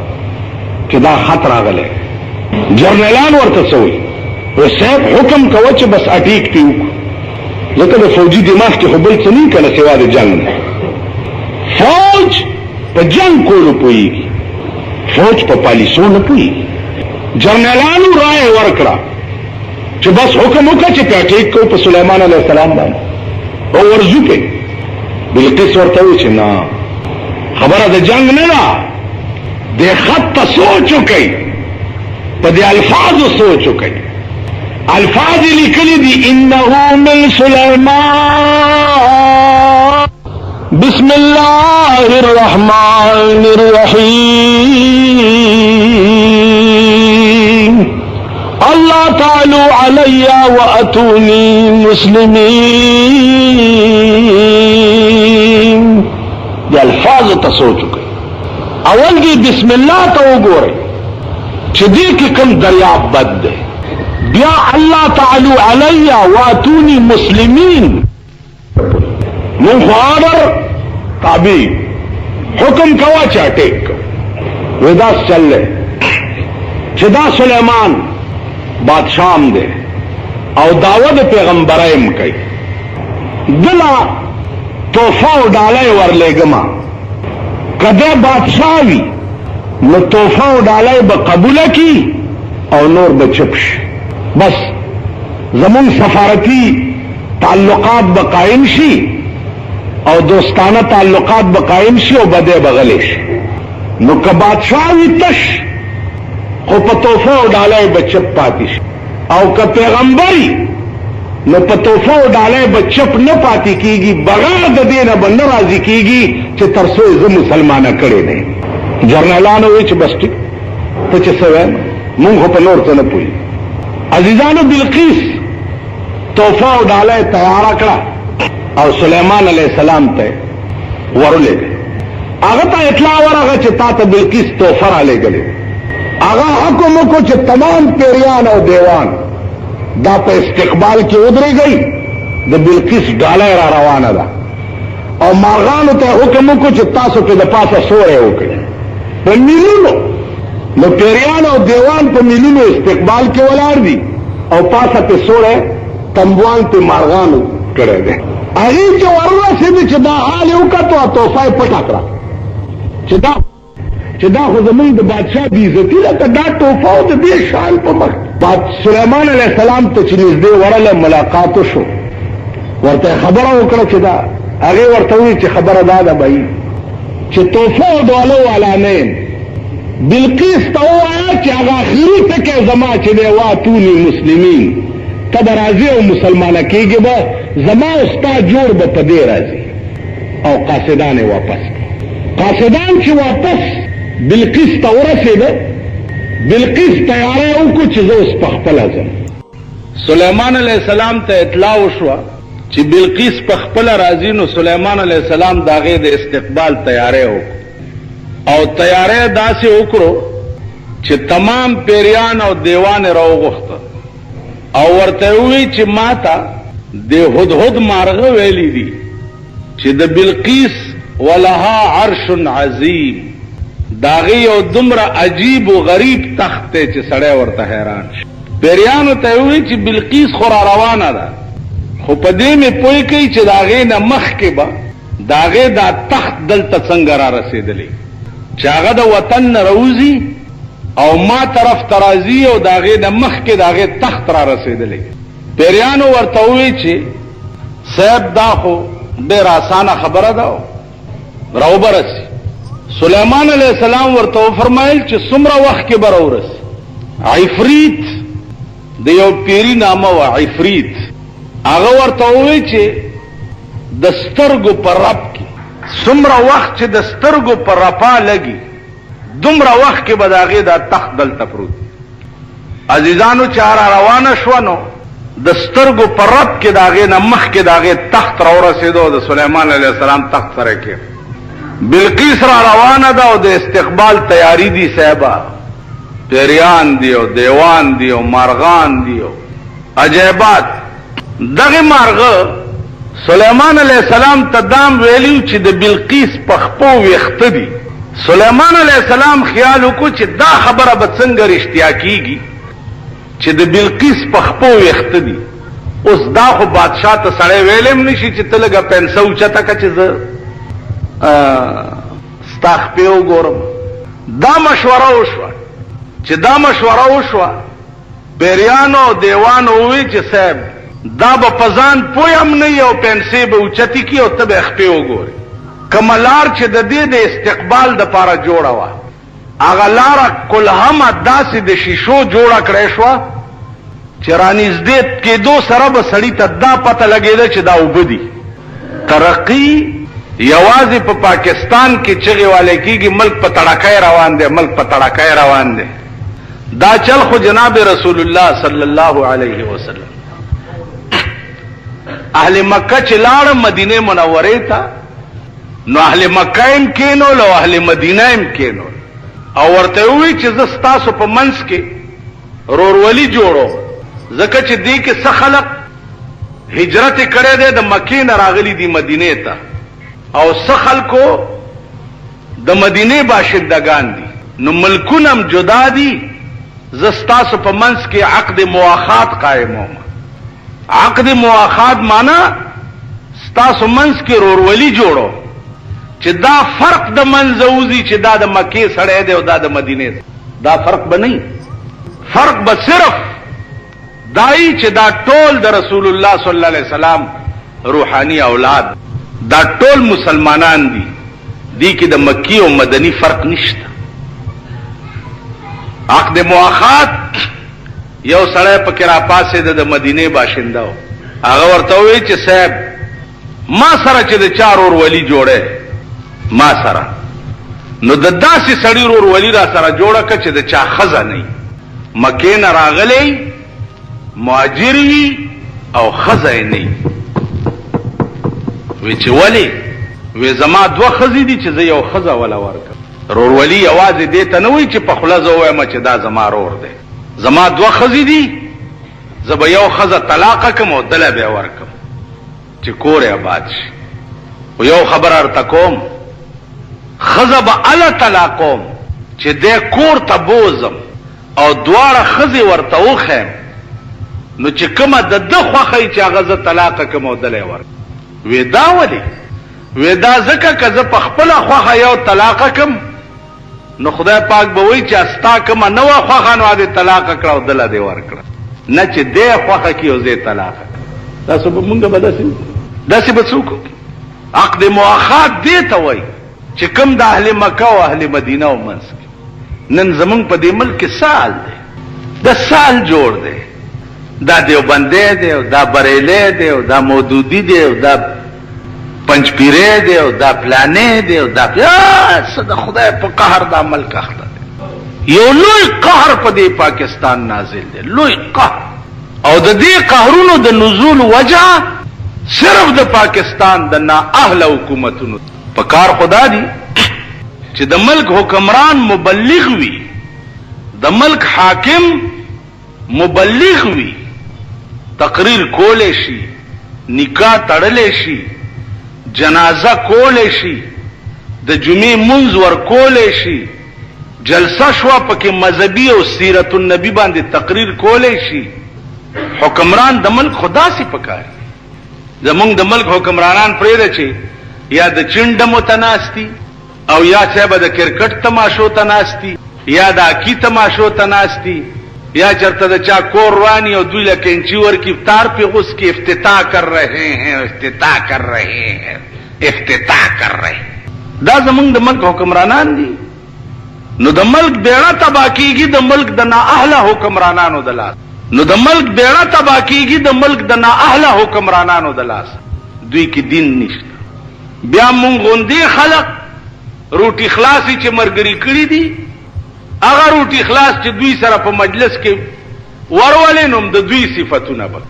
چې دا خط راغلی. جرنیلان ورته سوي و صاحب حکم کوه چې بس اټیک تی وکړو، ځکه د فوجي دماغ کې خو بل څه نه کنه سوا د جنگ نه. فوج په جنگ کولو پوهیږي، فوج په پالیسو نه پوهیږي. جرنیلانو رائے ورکړه چې بس حکم وکړه چې په اټیک کو په سلیمان علیه السلام باندې او ورځو کې. بلقیس ورته وی چې نه، خبره د جنگ نه ده، د خط ته سوچ وکړئ، په دې الفاظو سوچ وکړئ. الفاظ لیکلي دي انه من سلیمان بسم الله الرحمن الرحیم اللہ تعالی علی واتونی مسلمین. یہ الفاظ ته سوچ وکړئ. اول دی بسم الله ته وګورئ چې دې کې کوم دریاب بد دی. بیا اللہ تعالی علی واتونی مسلمین. من خو آرڈر تابع حکم کوا چې اٹیک کو. ودا چل لے چې دا سلیمان بادشاہم دے او دعوت پیغمبرایم کوي. دلا توفه او ډالۍ ورلېږما، کده بادشاہ وي نو توفه او ډالۍ به قبول کی او نور به چپ شي. بس زمون سفارتی تعلقات به قائم شي او دوستانه تعلقات به قائم شي او بده بغلی شي. نو که بادشاہ وي تش خو په توفه او ډالۍ به چپ پاتې شي، او که پیغمبري نو په توفه او ډالۍ به چپ نه پاتې کیږي، بغیر د دې نه به نه راضي کیږي چې تر څو زه مسلمانه کړی نه یم. جرنیلانو وی چې بس ټیک ته چې څه وایم مونږ خو په نور څه نه پوهېږو. عزیزانو بلقیس توفه او ډالۍ تیاره کړه او سلیمان علیہ السلام ته ورولېږه. هغه ته اطلاع ورغه چې تا ته بلقیس توفه رالیږلې. هغه حکم وکړو چې تمام پیریان او دیوان دا په استقبال کې ودرېږئ، د بلقیس ډالۍ را روانه ده. او مارغانو ته حکم وکړو چې تاسو په د پاسه سوری وکړئ په میلونو. نو پیریان او دیوان په میلونو استقبال کې ولاړ دي او پاسه په سوری تنبوان په مارغانو کړی دی. هغې چې ورورسېدې چې دا حال یې وکتو او توفه یې پټه کړه چې دا خو زمونږ د بادشاه بېعزتي ده، که دا توفه او د دې شان په مخ. سلیمان علیه السلام ته چې نږدې ورله ملاقات وشو، ورته خبره وکړه چې دا هغې ورته وویل چې خبره دا ده بهي چې توفه او ډالو والا نه یم. بلقیس ته ووایه چې هغه اخري ټکی زما چې دی واتوني مسلمین، ته به راځې او مسلمانه کېږې به، زما او ستا جوړ به په دې راځي. او قاصدان یې واپس کړه. قاصدان چې واپس بلقیس ته ورسېده، بلقیس تیاری وکړو چې زه اوس پخپله ځم. سلیمان علیہ السلام ته اطلاع وشوه چې بلقیس پخپله راځي، نو سلیمان علیہ السلام د هغې د استقبال تیاری وکړو او تیاری داسې وکړو چې تمام پیریان او دیوان یې راوغوښته او ورته ووی چې ما ته د هدهد مارغه ویلی دي چې د بلقیس ولها عرش عظیم، داغی یو دومره عجیب و غریب تخت دی چې سړی ورته حیران شي. پیریانو ته یې ووی چې بلقیس خو را روانه ده، خو په دې مې پوه کوي چې د هغې نه مخکې به د هغې دا تخت دلته څنګه را رسېدلی، چې هغه د وطن نه راوځي او ما طرف ته راځي او د هغې نه مخکې د هغې تخت را رسېدلی. پیریانو ورته ووی چې صاحب دا خو ډېر اسانه خبره ده، راوبرسي. سلیمان علیہ السلام ورته وفرمایل چې څومره وخت کې به راورسي. عفریت د یو پیری نامه وه، عفریت، هغه ورته ووی چې د سترګو په رپ کې څومره وخت چې د سترګو په رپا لګي دومره وخت کې به د هغې دا تخت دلته پروت. عزیزانو چې را روانه شوه نو د سترګو په رپ کې د هغې نه مخکې د هغې تخت راورسېدو او د سلیمان علیه السلام تخت سره کې بلقیس را روانه ده او د استقبال تیاری دی صاحبه. پیریان دیو دیوان دیو مارغان دیو عجیبات. دغه مارغه سلیمان علیہ السلام تدام ویلیو چې د بلقیس پخپو ویخت دی. سلیمان علیہ السلام خیال وکړو چې دا خبره به څنګه رښتیا کیږي چې د بلقیس پخپو ویخت دی. اوس دا خو بادشاہ ته سړی ویلم نشي چې ته لږه پنسه اوچته که چې زه ستا خپې وګورم. دا مشوره وشوه. چې دا مشوره وشوه پیریانو دیوانو ووی چې صاحب دا به پزان پویم نه یو پنسې به اوچتی کی او ته به خپې وګورې. کومه لار چې د دې د استقبال دپاره جوړه وه هغه لاره کلهمه داسې د شیشو جوړه کړی شوه چې رانږدې کېدو سره به سړي ته دا پته لګېده چې دا اوبه دي. ترقي یوازې په پاکستان کې چغې والی کېږي ملک په تړکۍ روان دی، ملک په تړکۍ روان دی. دا چل خو جناب رسول الله صلی الله علیه وسلم اهل مکه چې لاړ مدینه منورې ته نو اهل مکه هم کېنول او اهل مدینه هم کېنول او ورته ووی چې زه ستاسو په منځ کې رورولي جوړو ځکه چې دې کې څه خلق هجرت کړی دی د مکې نه راغلي دي مدینې ته او څه خلکو د مدینې باشندگان دي نو ملکونه هم جدا دي. زه ستاسو په منځ کې عقد مواخات قائموم. عقد مواخات معنا ستاسو منځ کې رورولي جوړو چې دا فرق د منځ وځي چې دا د مکې سړی دی او دا د مدینې. دا فرق به نه، فرق به صرف دای چې دا ټول د رسول الله صلی الله علیه وسلم روحانی اولاد، دا ټول مسلمانان دي. دی کې د مکی او مدنی فرق نشته. عقد مواخات یو سړی پکې را پاسې د مدینې باشنده و. هغه ورته ووی چې صاحب ما سره چې د چا رورولي جوړی ما سره نو د داسې سړي رورولي را سره جوړه که چې د چا ښځه نه وي، مکې نه راغلی مهاجر وي او ښځه یې نه وي. وی چې ولې؟ وی زما دوه ښځې دي چې زه یو ښځه وله ورکړم. رورولي یوازې دې ته نه وایي چې په خوله زه ووایم چې دا زما رور دی. زما دوه ښځې دي زه به یو ښځه طلاقه کړم او دله به یې ورکړم چې کور یې آباد شي. خو یو خبره ورته کوم، ښځه به هله طلاقوم چې دې کور ته بوزم او دواړه ښځې ورته وښیم نو چې کومه د ده خوښه چې هغه زه طلاقه کړم او دله یې ورکړم. وی دا ولې؟ وی دا ځکه که زه په خپله خوښه یو طلاقه کړم نو خدای پاک به وایي چې ستا کومه نه وه خوښه نو دې طلاقه کړه او دله دې ورکړه، نه چې دې خوښه کړي او زه یې طلاقه کړه. تاسو به مونږ به داسې به څوک عقد مواخات دې ته وایي چې کوم د اهل مکه او اهل مدینه او منځ کې. نن زمونږ په دې ملک کې سال دی، د سال جوړ دی، دا دیوبندی دی او دا بریلی دی او دا مودودی دی او دا پنجپیری دی او دا پلانې دی او دا څه د خدای په قهر دا ملک اخته دی. یو لوی قهر په دې پاکستان نازل دی، لوی قهر. او د دې قهرونو د نزول وجه صرف د پاکستان د نااهله حکومتونو په کار خدا دی چې د ملک حکمران مبلغ وي، د ملک حاکم مبلغ وي، تقریر کولی شي، نکاح تړلی شي، جنازه کولی شي، د جمعې منځ ورکولی شي، جلسه شوه پکې مذهبي او سیرت النبی باندې تقریر کولی شي. حکمران د ملک خدا سي پکاري. زمونږ د ملک حکمرانان پرېږده چې یا د چنډمو ته ناستي او یا چا به د کرکټ تماشو ته ناستي یا د اکی تماشو ته ناستي یا چرته د چا کور رواني او دوی له کینچي ورکي افطار پې غوس کې افتتاح کر رہے ہیں افتتاح کر رہے ہیں افتتاح کر رہے ہیں. دا زمونږ د ملک حکمرانان دي. نو د ملک بیړه تباه کېږي د ملک د نااهله حکمرانانو د لاس. نو د ملک بیړه تباه کېږي د ملک د نااهله حکمرانانو د لاس. دوی کې دین نشته. بیا مونږ غوندې خلق روټي خلاصي چې مرګري کړي دي هغه روټي خلاص چې دوی سره په مجلس کې ورولې نوم د دوی صفتونه به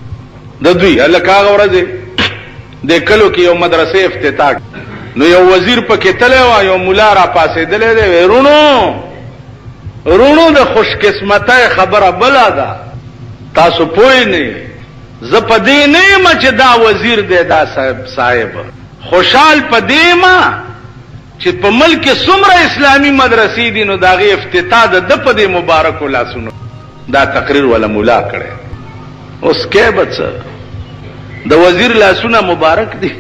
د دوی هلکه هغه ورځې د کلو کې یو مدرسې افتتاح نو یو وزیر پکې تلی وه یو ملا را پاسېدلی دی وی رونو رونو د خوش قسمتای خبره بلا ده، تاسو پوه نه زه په دې نه یم چې دا وزیر دی دا صاحب خوشحال په دې ما چې په ملک څومره اسلامی مدرسې دي نو داغه افتتاح د په دې مبارک لاسونو دا تقریر ولا مولا کړي. اوس کې بچ د وزیر لاسونه مبارک دي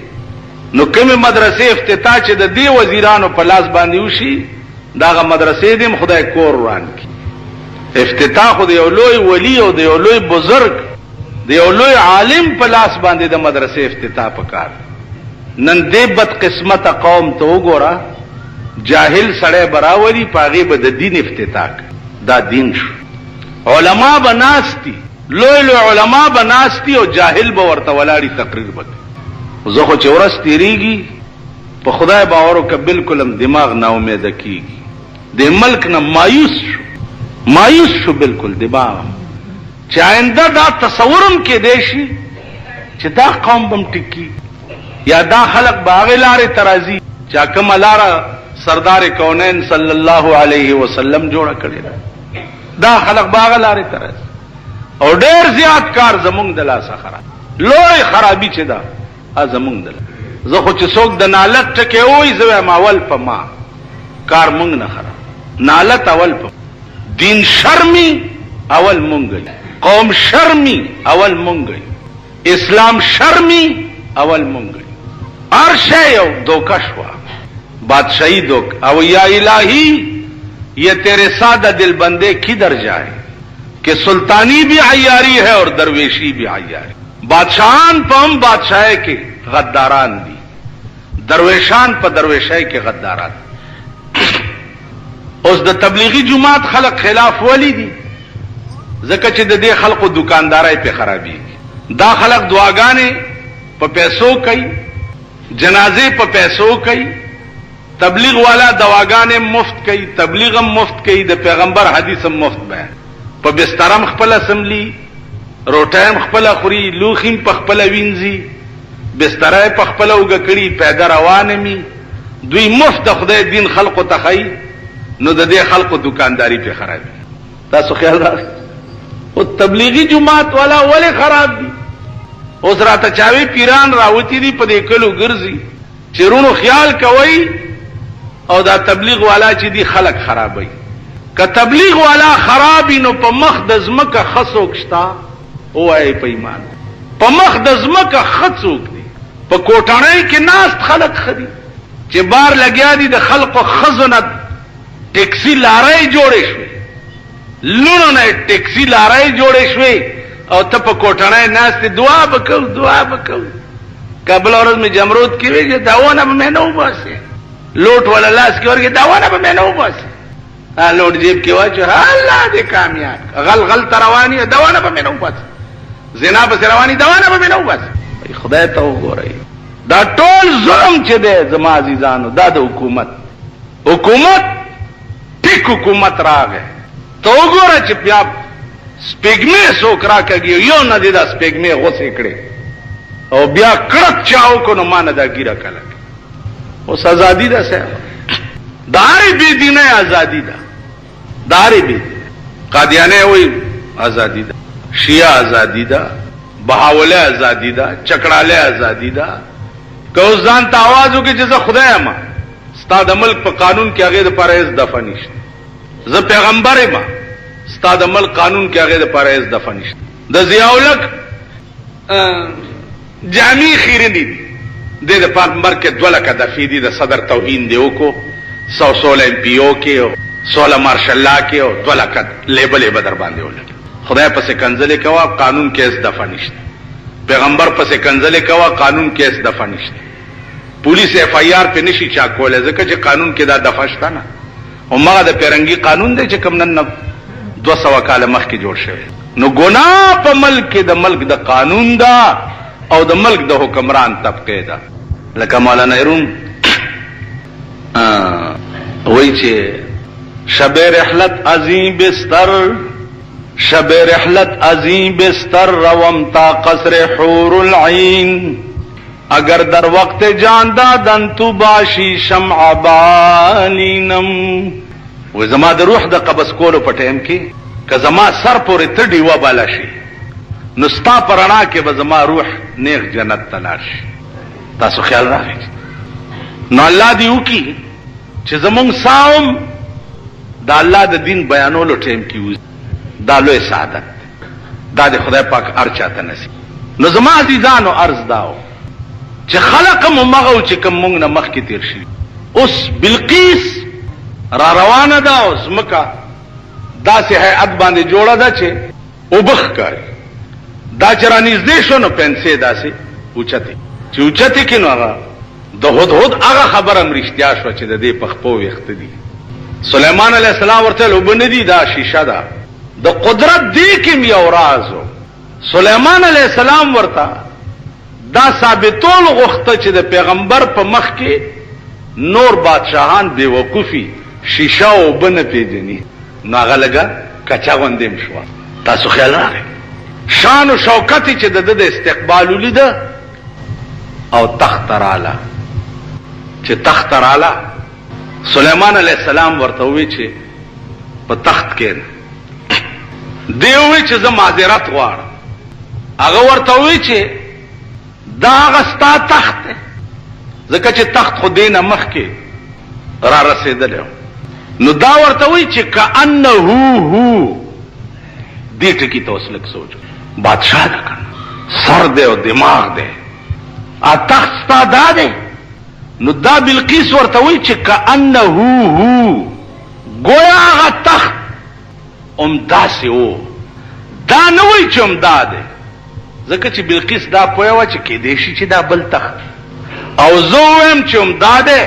نو کومه مدرسې افتتاح چې د دې وزیرانو په لاس باندې وشي داغه مدرسې دې خدای کور وران کی. افتتاح خو د یو لوی ولی او د یو لوی بزرگ د یو لوی عالم په لاس باندې د مدرسې افتتاح وکړ. نن دې بد قسمت قوم ته وګوره جاهل سړی براوري پاغي به د دین افتتاح دا دین شو. علما بناستی لوی لوی علما بناستی او جاهل به ورته ولاړی تقریر وکړي. زه خو چې ورځ تیریږي په خدای باور وکړه بالکل هم دماغ نا امید کیږي. د ملک نه مایوس شو بالکل دماغ چې آینده دا تصورم کې دی شي چې دا قوم بم ټکی یا دا خلق باغ لارې ترازی چا کوم لاره سردار کونین صلی الله علیه وسلم جوړه کړی دا خلق باغ لارې ترازی او ډېر زیات کار زمونږ د لاسه خراب لوی خرابي چې دا زمونږ د زه خو چې څوک د نالت ټکې وای زه اول په ما کار مونږ نه خراب نالت اول په دین شرمی اول مونږ قوم شرمی اول مونږ اسلام شرمی اول مونږ ہر شے یو دوکا شوا بادشاہی دوک او یا الہی یہ تیرے سادہ دل بندے کدھر جائے کہ سلطانی بھی عیاری ہے اور درویشی بھی عیاری. بادشاہان پا ہم بادشاہ کے غداران دی درویشان پا درویشای کے غداران. اوس د تبلیغی جماعت خلق خلاف ولی دی زکه چې د دې خلقو دکاندارای په خرابي دا خلق دعاګانې په پیسو کوي جنازې په پیسو کوي تبلیغ والا دواګانې مفت کوي تبلیغ هم مفت کوي د پیغمبر حدیث هم مفت بیان په بسترم خپل اسمبلی روټایم خپل خوري لوخیم په خپل وینځي بسترای په خپل وګکړي پیدا روانه می دوی مفت خدای دین خلقو تخی نو د دې خلقو دکانداری په خرابي. تاسو خیال راځي او تبلیغی جماعت والا ولې خراب دي اوس راته چاوي پیران راوتی دي په دې کلو ګرځي چیرونو خیال کوي او دا تبلیغ والا چې دي خلق خرابوي. که تبلیغ والا خرابي نو په مخ د زمکه خصوکشتا وای په ایمان په مخ د زمکه خصوک دي په کوټانای کې ناس خلق خدي چې بار لګیا دي د خلقو خزنه ټیکسی لارای جوړې شوې لونو نه ټیکسی لارای جوړې شوې او ته په کوټانای ناس ته دعا وکاو کابل اورز می جمرود کې ویږي داونه به نه وباسي لوټ ولا لاس کې ورګي داونه به نه وباسي لوټ جیب کې واچو الله دې کامیاب غل تروانی داونه به نه وباسي زنا به رواني داونه به نه وباسي. خدای ته وګورئ دا ټول ظلم چې دی زما عزیزانو دا د حکومت ټیک حکومت راغی ته وګوره چې بیا سپېګمې څوک راکږي یو نه دی دا سپېګمې غوسې کړې او بیا کړک چاو کو نو مانه دا ګیره کله اوس ازادي ده سه داري بي دینه ازادي ده داري بي قادیانه وي ازادي ده شیعه ازادي ده بهاوله ازادي ده چکړاله ازادي ده کو ځان ته आवाज وکړي چې زه خدای ما ستاد ملک په قانون کې هغه د پرهیز دفع نشته زه پیغمبر ما ستاد ملک قانون کې هغه د پرهیز دفع نشته د ضیاءالک جامع خیرنی دي د پیغمبر کې دولکه د فیدی د صدر توهین دی وکړو 116 ایم پی او کې 16 مارشالله کې او دولکه لیبل بدر باندې ولګي خدای پسې کنځلې کوا قانون کې اس دفع نشته پیغمبر پسې کنځلې کوا قانون کې اس دفع نشته پولیس ایف آی آر په نشي چا کوله ځکه چې قانون کې دا دفع شته نه او مغه د پیرنګي قانون دی چې کوم نن 200 کال مخکې جوړ شوی نو ګناه په ملک د ملک د قانون دا او د ملک د حکمران طبقه دا لکه مولانا ایرون وای چې شب رحلت عظیم بستر روم تا قصر حور العین اگر در وقت جان دادن تو باشی شمع بالینم و زما د روح د قبض کولو په ټیم کې که زما سر پورې ته ډیوه بالا شي نو ستا په رڼا کې به زما روح نیغ جنت ته لاړ شي. تاسو خیال راغی نو الله دې وکړي چې زمونږ ساوم د الله د دین بیانولو ټیم کې وي. دا لوی سعادت دا د خدای پاک هر چاته نصیب. نو زما عزیزانو عرض داو چې خلق مغو چې کوم مونږ نه مخکې تیر شي. اوس بلقیس را روانه ده او زمکه داسې هیئت باندې جوړه ده چې اوبخ کاری دا چې را نږدې شو نو پنسې داسې اوچتې چې اوچتې کې نو هغه د هدهد هغه خبره هم رښتیا شوه چې د دې په خپو ویښته دي. سلیمان علیه السلام ورته اوبه نه دي دا شیشه ده. د قدرت دې کې یو راز و. سلیمان علیه السلام ورته دا ثابتول غوښته چې د پیغمبر په مخ کې نور بادشاهان بې وقوفي شیشه اوبه نه پیژني. نو هغه لږه کچا غوندې هم شوه. تاسو خیال راغی شان و شوکت چې د ده د استقبال ولیده او تخت رااله. چې تخت رااله سلیمان علیه السلام ورته ووی چې په تخت کښېنه. دی ووی چې زه معذرت غواړم. هغه ورته ووی چې دا هغه ستا تخت دی ځکه چې تخت خو دې نه مخکې را رسېدلی. نو دا ورته ووی چې کأنه هو دې ټکي ته اوس لږ سوچ. بادشاہ ده کنه سر دی او دماغ دی تخت ستا دا دی. نو دا بلقیس ورته وی چې کأنه هو گویا هغه تخت همداسې و. دا نه وی چې همدا دی ځکه چې بلقیس دا پوهه وه چې کیدی شي چې دا بل تخت او زه ویم چې همدا دی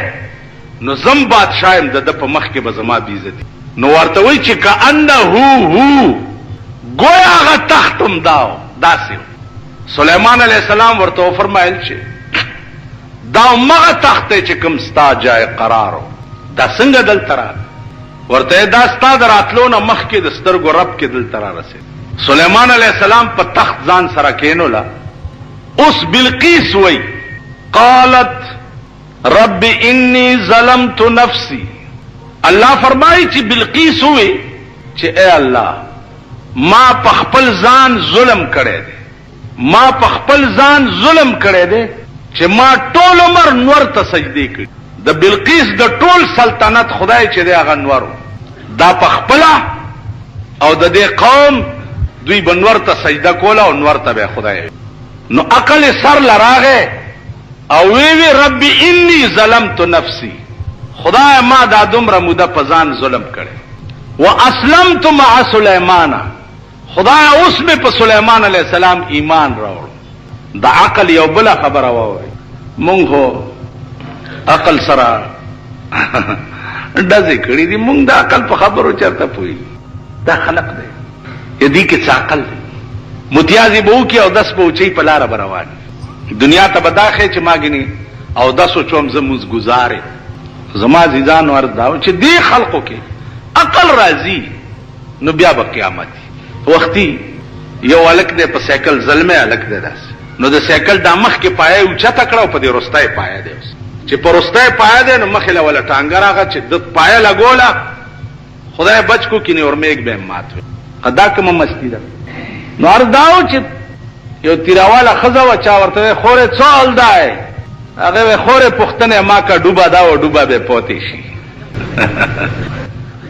نو زم بادشاہ یم د ده په مخ کې به زما بېزتي. نو ورته وی چې کأنه هو گویا هغه تخت همدا و داسې و. سلیمان علیه السلام ورته وفرمایل چې دا مغه تخت دی چې کوم ستا جای قرار و. دا څنګه دلته راغلی؟ ورته دا ستا د راتلو نه مخکې د سترګو رب کې دلته را رسېد. سلیمان علیه السلام په تخت ځان سره کېنوله. اوس بلقیس وی قالت رب انی ظلمت نفسی. الله فرمایي چې بلقیس وی چې اے الله ما په خپل ځان ظلم کړی دی. ما په خپل ځان ظلم کړی دی چې ما ټول عمر نور ته سجدې کړي. د بلقیس د ټول سلطنت خدای چې دی هغه نور دا په خپله او د دې قوم دوی به نور ته سجده کوله او نور ته به خدای. نو عقل سر لراغه او وی رب انی ظلمت نفسی. خدای ما دا دومره موده په ځان ظلم کړی. واسلمت مع سلیمان. خدای اوس مې په سلیمان علیه السلام ایمان راوړ. د عقل یو بله خبره واورئ. مونږ خو عقل سره ډزې کړي دي. مونږ د عقل په خبرو چېرته پوهېږو. دا خلق دی دې کې څه عقل دی. متیازې به وکړي او دس به اوچوي په لاره به روان دنیا ته به دا ښیي چې ما ګینې او دس وچوم زه مونځ ګزار یم. زما عزیزانو عرض دا و چې دې خلقو کې عقل راځي نو بیا به قیامت وختي. یو هلک دی په سایکل زلمی هلک دی داسې. نو د سایکل دا مخکې پایه یې اوچته کړه او په دې وروستی پایه دی. اوس چې په وروستی پایه دی نو مخې له وله ټانګه راغه چې د پایه لګوله خدای بچ کو کینې ورمیږ به یې مات وي. دا کومه مستی ده. نو عرض دا و چې یو تیراواله ښځه وه چا ورته وی خورې څه حال دی؟ هغې وی خورې پوښتنه ما که ډوبه ده و ډوبه به پاتې شي.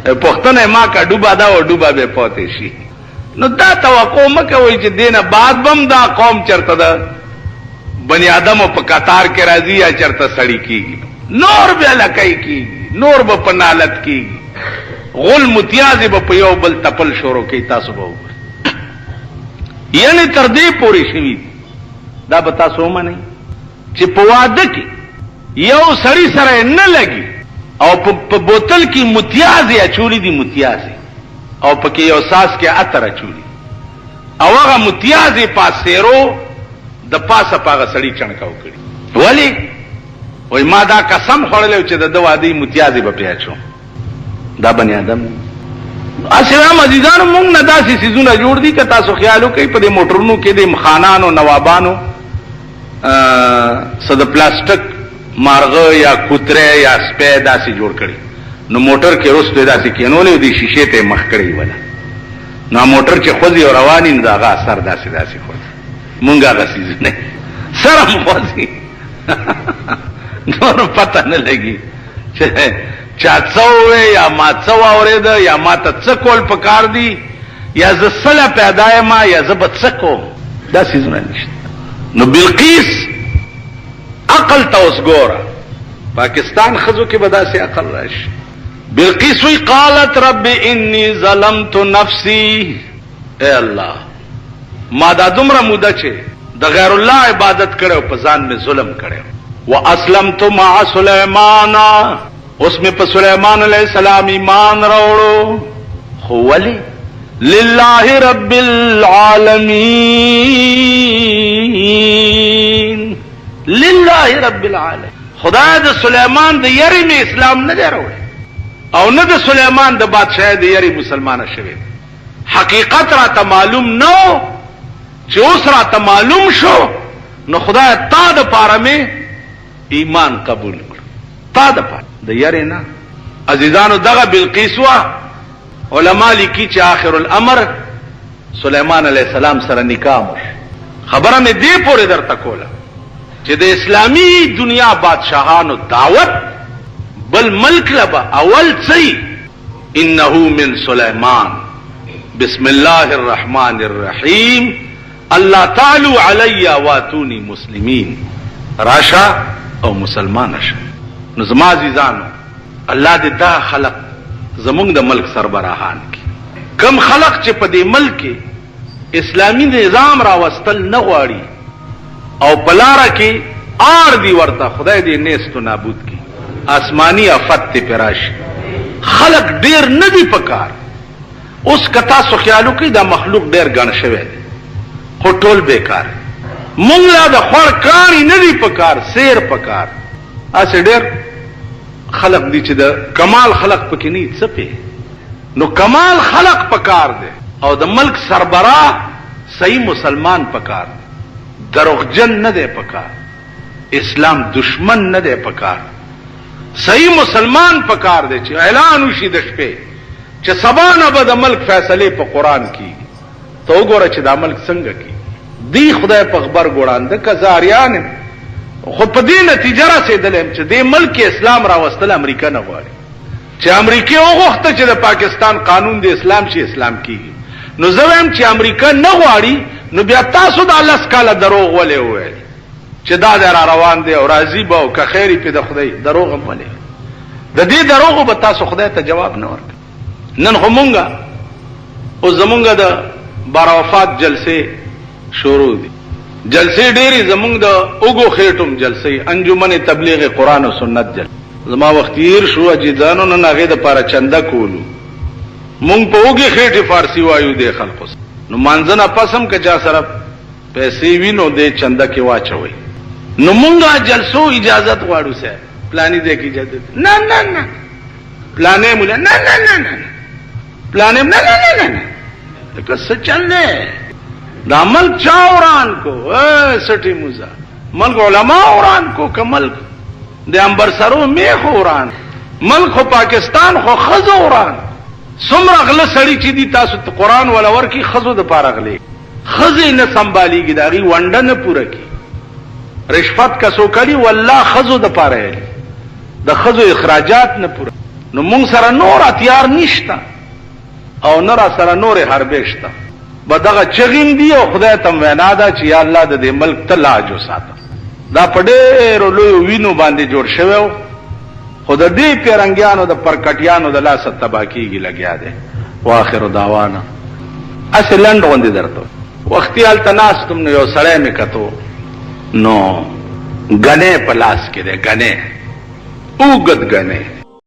پوښتنه ما که ډوبه ده و ډوبه به پاتې شي. نو دا توقع مه کوئ چې دې نه بعد بم دا قوم چېرته ده بني آدمو په قطار کې راځي یا چېرته سړي کېږي. نور به لکۍ کېږي. نور به په نالت کېږي. غل متیازې به په یو بل تپل شروع کوي. تاسو به وګورئ یعنی تر دې پورې شوي دي. دا به تاسو ومنئ چې په واده کې یو سړي سره نه لګي او په بوتل کې متیازې اچولي دي. متیازې او پکې یو ساس کې عطر اچولي او هغه متیازې پاسېرو د پاسه په هغه سړي چڼکاو کړي. ولې؟ وایي ما دا قسم خوړلی چې د ده واده متیازې به پرې اچوم. دا بني آدم اسلام عزیزانو مونږ نه داسې څیزونه جوړ دي که تاسو خیال وکئ په دې موټرونو کې د خانانو نوابانو څه د پلاسټک مارغه یا کوتره یا سپی داسې جوړ کړي. نو موټر کې رسته داسې کېنولې دي شیشه ته مخ کړی ولا نو موټر چې خوځي او رواني نه داغه اثر داسې خوځي مونږه غسیز نه سره خوځي نور پته نه لګي چې چا څوې یا ما څو اورید یا ما ته څه کول پکار دي یا ز سلا پیدای ما یا ز بڅکو دا سيزونه نشته نو بلقیس عقل ته اوس ګوره پاکستان خزو کې بداسه عقل راشي بلقیس وی قالت رب انی ظلمت نفسی اے الله ما دا دومره موده چې د غیر الله عبادت کړو په ځان می ظلم کړو واسلمت مع سليمان اس میں په سلیمان علیہ السلام ایمان راوړو خو ولی لله رب العالمین لله رب العالمین خدای د سلیمان د یری می اسلام نه راوړ او نه د سلیمان د بادشاہ د یری مسلمانه شوی حقیقت را ته معلوم نو چې اوس را ته معلوم شو نو خدای تا د پاره می ایمان قبول کړ تا د پاره د یری نه عزیزانو دغه بلقیس وا علما لیکي چې آخر الامر سلیمان علیہ السلام سره نکاح وش خبره مې دې پورې درته کوله چې د اسلامی دنیا بادشاہانو دعوت بل ملک لبا اول څه انه من سلیمان بسم الله الرحمن الرحیم الله تعالی علی واتونی مسلمین راشا او مسلمان شه نو زما عزیزانو الله دې دا خلق زمونږ د ملک سربراهان کی کم خلق چې په دې ملک کې اسلامی نظام راوستل نه غواړي او پلاره کې آر دی ورته خدای دې نیست نابود کی آسمانی آفت ته پراش خلق ډیر نه دی پکار اوس کتا سو خیالو کې دا مخلوق ډیر ګڼ شوی دی خو ټول بیکار مونږ لا د خور کاری نه دی پکار سیر پکار اسه ډیر خلق دی چې د کمال خلق پکې نه څپې نو کمال خلق پکار دی او د ملک سربراه صحیح مسلمان پکار دروغجن نه دی پکار اسلام دشمن نه دی پکار صحیح مسلمان پکار دی چې اعلان وشي د شپې چې سبا نه به د ملک فیصله په قران کې تو وګوره چې دا ملک څنګه کی دی خدای په خبر ګوړاند کزاریان خو په دې نتیجه رسیدلم چې دې ملک اسلام راوستل امریکا نه غواړي چې امریکا وغوښته چې د پاکستان قانون د اسلام شي اسلام کیږي نو زویم چې امریکا نه غواړي نو بیا تاسو د الله سکاله دروغ ولې وایي چې دا در روان دی او راضی به او که خیری په د خدای دروغ هم ولې د دې دروغ به تاسو خدای ته جواب نه ورکړي نن همونګه او زمونګه د باروفات جلسه شروع دي جلسه ډېری زمونږ د اوګو خېټم جلسه انجمن تبلیغ قرآن او سنت جل زما وختیر شو اجدانو نه هغه د پاره چنده کولو مونږ په اوګي خېټه فارسی وایو د خلکو نو مانځنه پسم که چا سره پیسې وینو د چنده کې واچوي نو مونږه جلسو اجازه غواړو سه پلاني دې کې اجازه نه نه نه پلانې مولا نه نه نه نه پلانې نه نه نه نه که څه چلنه دا ملک چا اوران کو سټی موزا ملک علماء اوران کو کمل د انبر سرو میخ اوران ملک خو پاکستان خو خزو اوران سمره غله سړی چې دی تاسو ته قران ولا ورکی خزو د پاره غلي خزې نه سنباليږي داغي وند نه پوره کی رشوت کسو کړي والله خزو د پاره د خزو اخراجات نه پوره نو مونږ سره نور اتیار نشتا او نور سره نور حربې شتا بدغه چغیم دی او خدای تم وینا دا چې یا الله د دې ملک ته لاجو ساته دا پډېرو لوی وینو باندې جوړ شوی خود دې پیرنګیانو د پرکټیانو د لاس تباکیږي لګیا دي واخر دعوانا اصلند غوندې درته وختي التناس تم نو یو سړی مې کتو نو غنه پلاس کې ده غنه اوګد غنه